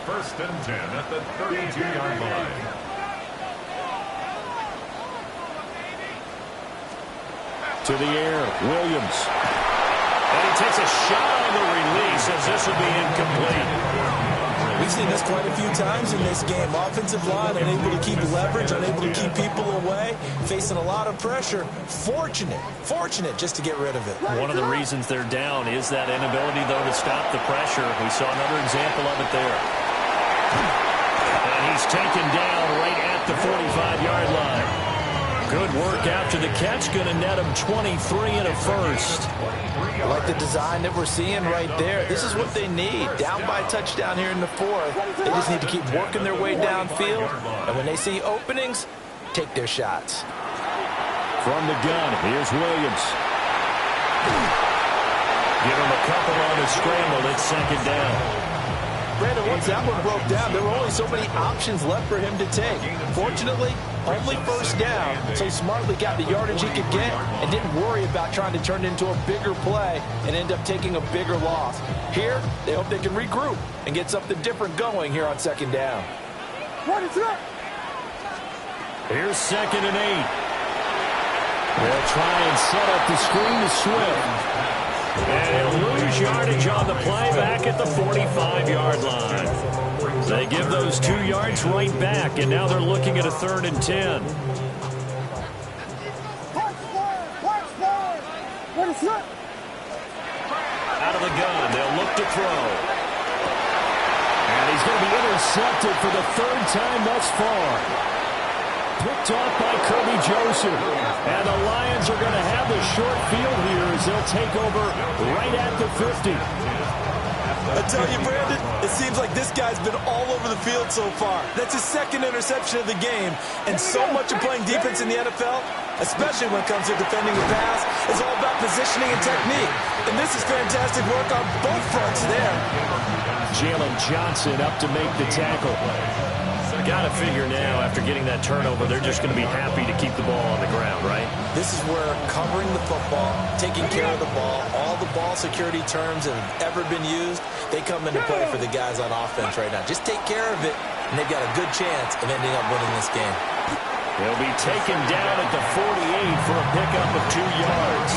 S2: 1st and 10 at the 32-yard line.
S6: To the air, Williams. And he takes a shot on the release as this will be incomplete.
S7: We've seen this quite a few times in this game. Offensive line unable to keep leverage, unable to keep people away, facing a lot of pressure. Fortunate just to get rid of it.
S6: One of the reasons they're down is that inability, though, to stop the pressure. We saw another example of it there. And he's taken down right at the 45-yard line. Good work after the catch, going to net him 23 and a 1st.
S7: I like the design that we're seeing right there. This is what they need. Down by a touchdown here in the 4th. They just need to keep working their way downfield. And when they see openings, take their shots.
S6: From the gun, here's Williams. Give him a couple on the scramble. It's 2nd down.
S7: Brandon, once that one broke down, there were only so many options left for him to take. Fortunately, only 1st down, so he smartly got the yardage he could get and didn't worry about trying to turn it into a bigger play and end up taking a bigger loss. Here, they hope they can regroup and get something different going here on 2nd down.
S6: Here's 2nd and 8. They'll try and set up the screen to Swift. And he'll lose yardage on the play back at the 45-yard line. They give those 2 yards right back, and now they're looking at a 3rd and 10. Out of the gun, they'll look to throw. And he's going to be intercepted for the 3rd time thus far. Picked off by Kirby Joseph. And the Lions are going to have the short field here as they'll take over right at the 50.
S7: I tell you, Brandon, it seems like this guy's been all over the field so far. That's his second interception of the game. And so much of playing defense in the NFL, especially when it comes to defending the pass, is all about positioning and technique. And this is fantastic work on both fronts there.
S6: Jalen Johnson up to make the tackle. Got to figure now, after getting that turnover, they're just going to be happy to keep the ball on the ground, right?
S7: This is where covering the football, taking care of the ball, all the ball security terms that have ever been used, they come into play for the guys on offense right now. Just take care of it, and they've got a good chance of ending up winning this game.
S6: They'll be taken down at the 48 for a pickup of 2 yards.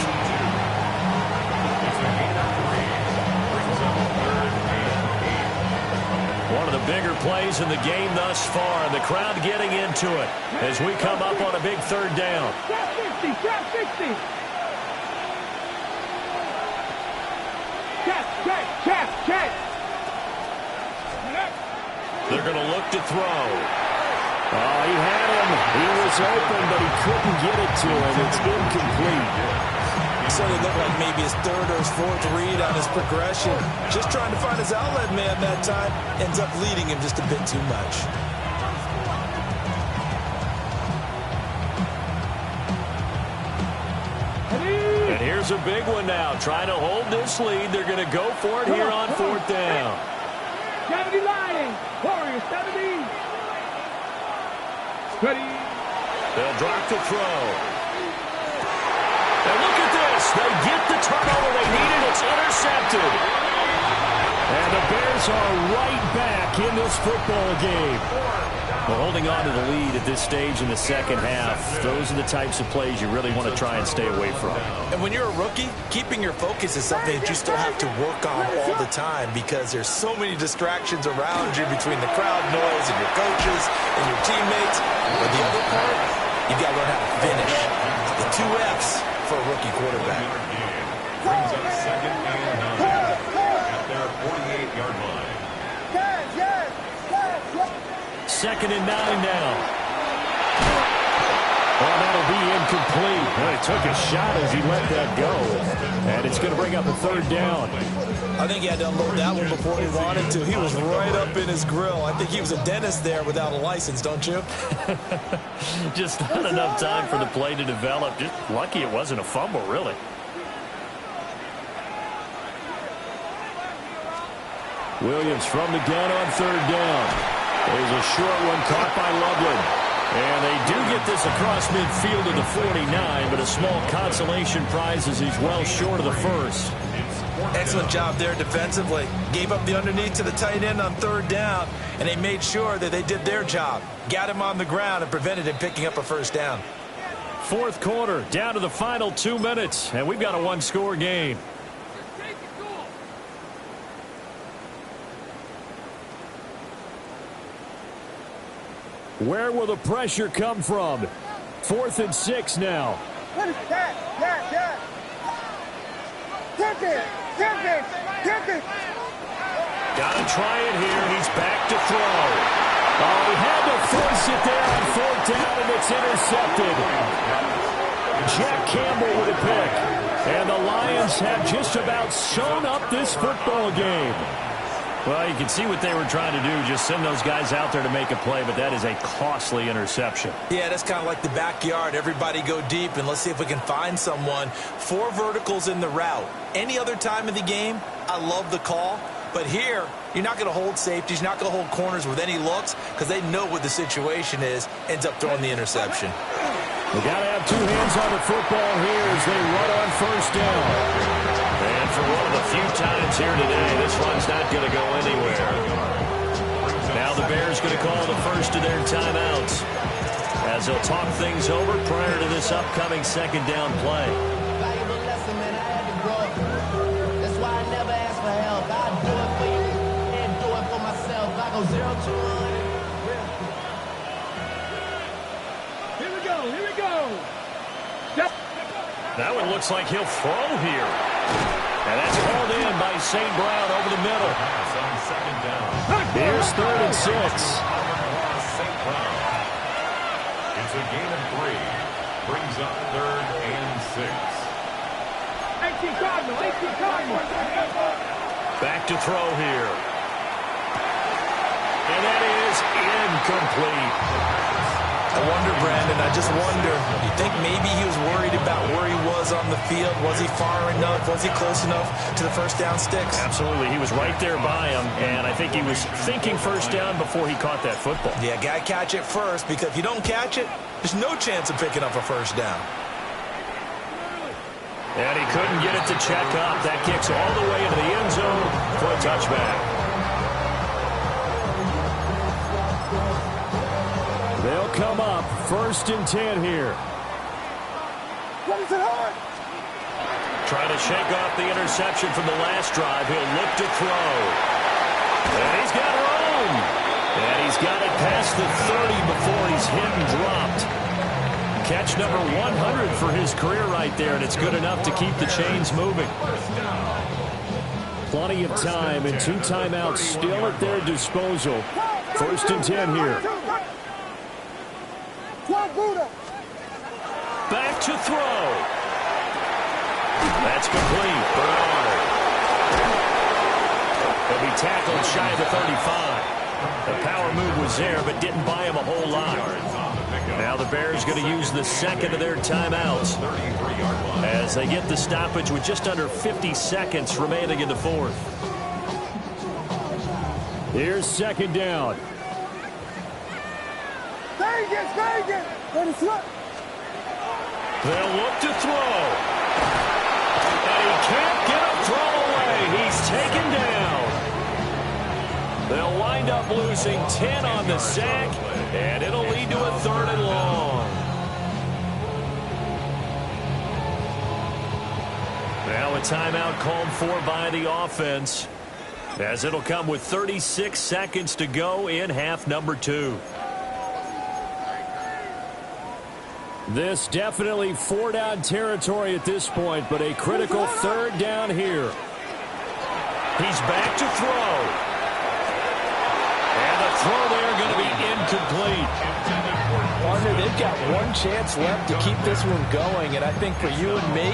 S6: One of the bigger plays in the game thus far, and the crowd getting into it as we come up on a big third down.
S4: Trap 60, trap 60. Check.
S6: They're going to look to throw. Oh, he had him. He was open, but he couldn't get it to him. It's incomplete.
S7: So it looked like maybe his third or his fourth read on his progression. Just trying to find his outlet man that time. Ends up leading him just a bit too much.
S6: And here's a big one now. Trying to hold this lead. They're going to go for it here on 4th down.
S4: 70 Lions. Warriors 70. Ready.
S6: They'll drop the throw. And look at this. They get the turnover they needed. It's intercepted. And the Bears are right back in this football game. Well, holding on to the lead at this stage in the second half, those are the types of plays you really want to try and stay away from.
S7: And when you're a rookie, keeping your focus is something that you still have to work on all the time because there's so many distractions around you between the crowd noise and your coaches and your teammates. But the other part, you've got to learn how to finish. The 2 F's for a rookie quarterback.
S2: Brings up 2nd and 9 at their 48-yard line.
S6: 2nd and 9 now. Well, that'll be incomplete. Well, he took a shot as he let that go. And it's going to bring up a 3rd down.
S7: I think he had to unload that one before he wanted to. He was right up in his grill. I think he was a dentist there without a license, don't you?
S6: Just not enough time for the play to develop. Just lucky it wasn't a fumble, really. Williams from the gun on 3rd down. There's a short one caught by Loveland. And they do get this across midfield to the 49, but a small consolation prize as he's well short of the first.
S7: Excellent job there defensively. Gave up the underneath to the tight end on 3rd down, and they made sure that they did their job. Got him on the ground and prevented him picking up a 1st down.
S6: 4th quarter, down to the final 2 minutes, and we've got a 1-score game. Where will the pressure come from? 4th and 6 now.
S4: What is that?
S6: Gotta try it here. He's back to throw. Oh, he had to force it there on 4th down, and it's intercepted. Jack Campbell with a pick. And the Lions have just about sewn up this football game. Well, you can see what they were trying to do, just send those guys out there to make a play, but that is a costly interception.
S7: Yeah, that's kind of like the backyard. Everybody go deep, and let's see if we can find someone. 4 verticals in the route. Any other time of the game, I love the call. But here, you're not going to hold safeties. You're not going to hold corners with any looks because they know what the situation is. Ends up throwing the interception.
S6: We got to have 2 hands on the football here as they run on 1st down. And for one of the few times here today, this one's not going to go anywhere. Now the Bears going to call the first of their timeouts as they'll talk things over prior to this upcoming 2nd down play.
S9: Valuable lesson, man. I had to grow. That's why I never ask for help. I do it for you and do it for myself. I go 0 to 100.
S4: Here we go.
S6: That one looks like he'll throw here. And that's called in by St. Brown over the middle. Here's 3rd and 6.
S2: It's a gain of 3. up 3rd and 6.
S4: 18 Cardinal, 18 Cardinal.
S6: Back to throw here. And that is incomplete.
S7: I wonder, Brandon, I just wonder, you think maybe he was worried about where he was on the field? Was he far enough? Was he close enough to the first down sticks?
S8: Absolutely. He was right there by him, and I think he was thinking first down before he caught that football.
S7: Yeah, got to catch it first, because if you don't catch it, there's no chance of picking up a first down.
S8: And he couldn't get it to check up. That kicks all the way into the end zone for a touchback. They'll come up 1st and 10 here. Trying to shake off the interception from the last drive. He'll look to throw. And he's got room. And he's got it past the 30 before he's hit and dropped. Catch number 100 for his career right there, and it's good enough to keep the chains moving. Plenty of time and 2 timeouts still at their disposal. 1st and 10 here. Back to throw. That's complete. Bernard. He'll be tackled shy of the 35. The power move was there, but didn't buy him a whole lot. Now the Bears going to use the second of their timeouts as they get the stoppage with just under 50 seconds remaining in the 4th. Here's 2nd down.
S4: Vegas.
S6: They'll look to throw. And he can't get a throw away. He's taken down. They'll wind up losing 10 on the sack, and it'll lead to a 3rd and long. Now a timeout called for by the offense, as it'll come with 36 seconds to go in half number 2. This definitely 4-down territory at this point, but a critical 3rd down here. He's back to throw. And the throw there going to be incomplete.
S7: Partner, they've got one chance left to keep this one going, and I think for you and me,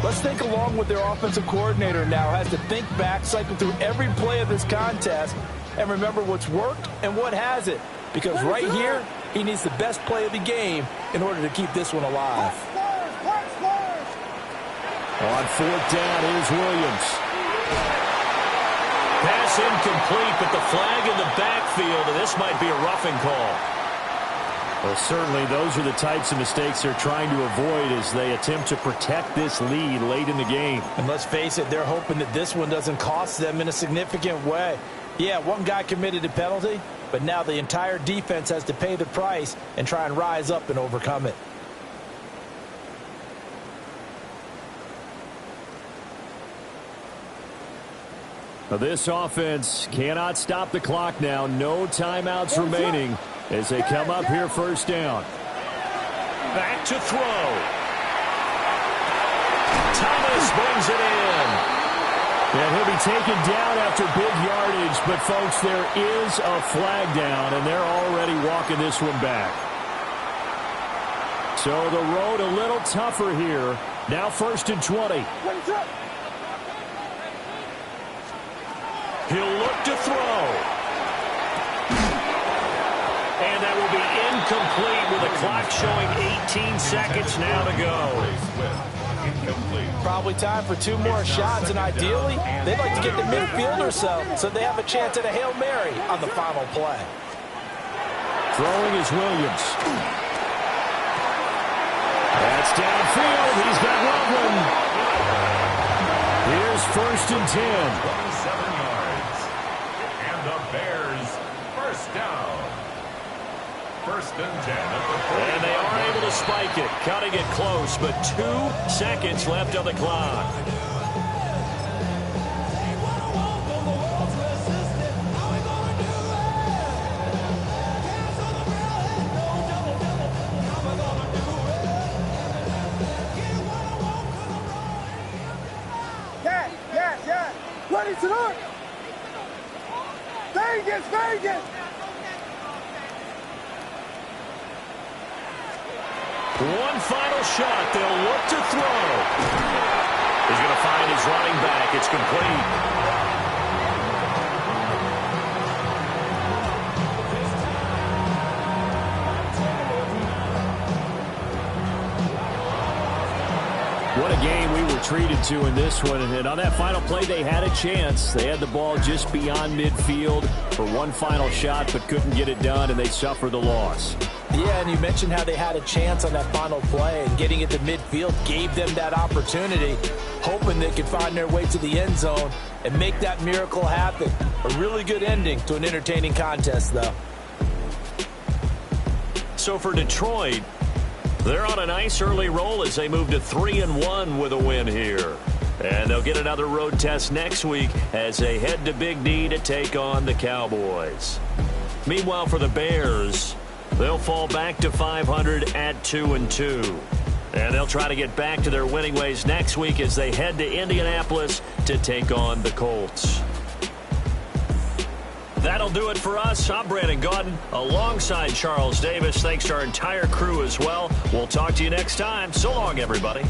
S7: let's think along with their offensive coordinator now has to think back, cycle through every play of this contest, and remember what's worked and what hasn't. Because right here, he needs the best play of the game in order to keep this one alive.
S8: On 4th down, here's Williams.
S6: Pass incomplete, but the flag in the backfield, and this might be a roughing call.
S8: Well, certainly those are the types of mistakes they're trying to avoid as they attempt to protect this lead late in the game.
S7: And let's face it, they're hoping that this one doesn't cost them in a significant way. Yeah, one guy committed a penalty, but now the entire defense has to pay the price and try and rise up and overcome it.
S8: Now this offense cannot stop the clock now. No timeouts remaining as they come up here 1st down.
S6: Back to throw. Thomas brings it in.
S8: And he'll be taken down after big yardage, but folks, there is a flag down, and they're already walking this one back. So the road a little tougher here. Now 1st and 20.
S6: He'll look to throw. And that will be incomplete with the clock showing 18 seconds now to go.
S7: Probably time for 2 more shots, and ideally, they'd like to get to midfield or so they have a chance at a Hail Mary on the final play.
S8: Throwing is Williams. That's downfield. He's got Loveland. Here's 1st and 10.
S2: 27 yards. And the Bears, 1st down. 1st and 10 at the 40.
S6: And they are able to spike it, cutting it close, but 2 seconds left on the clock.
S4: Yeah. Ready to look. Vegas.
S6: One final shot. They'll look to throw. He's going to find his running back. It's complete.
S8: What a game we were treated to in this one. And on that final play, they had a chance. They had the ball just beyond midfield for one final shot, but couldn't get it done, and they suffered the loss.
S7: Yeah, and you mentioned how they had a chance on that final play, and getting it to midfield gave them that opportunity, hoping they could find their way to the end zone and make that miracle happen. A really good ending to an entertaining contest, though.
S6: So for Detroit, they're on a nice early roll as they move to 3-1 with a win here. And they'll get another road test next week as they head to Big D to take on the Cowboys. Meanwhile, for the Bears, they'll fall back to 500 at 2-2. And they'll try to get back to their winning ways next week as they head to Indianapolis to take on the Colts. That'll do it for us. I'm Brandon Gaudin alongside Charles Davis. Thanks to our entire crew as well. We'll talk to you next time. So long, everybody.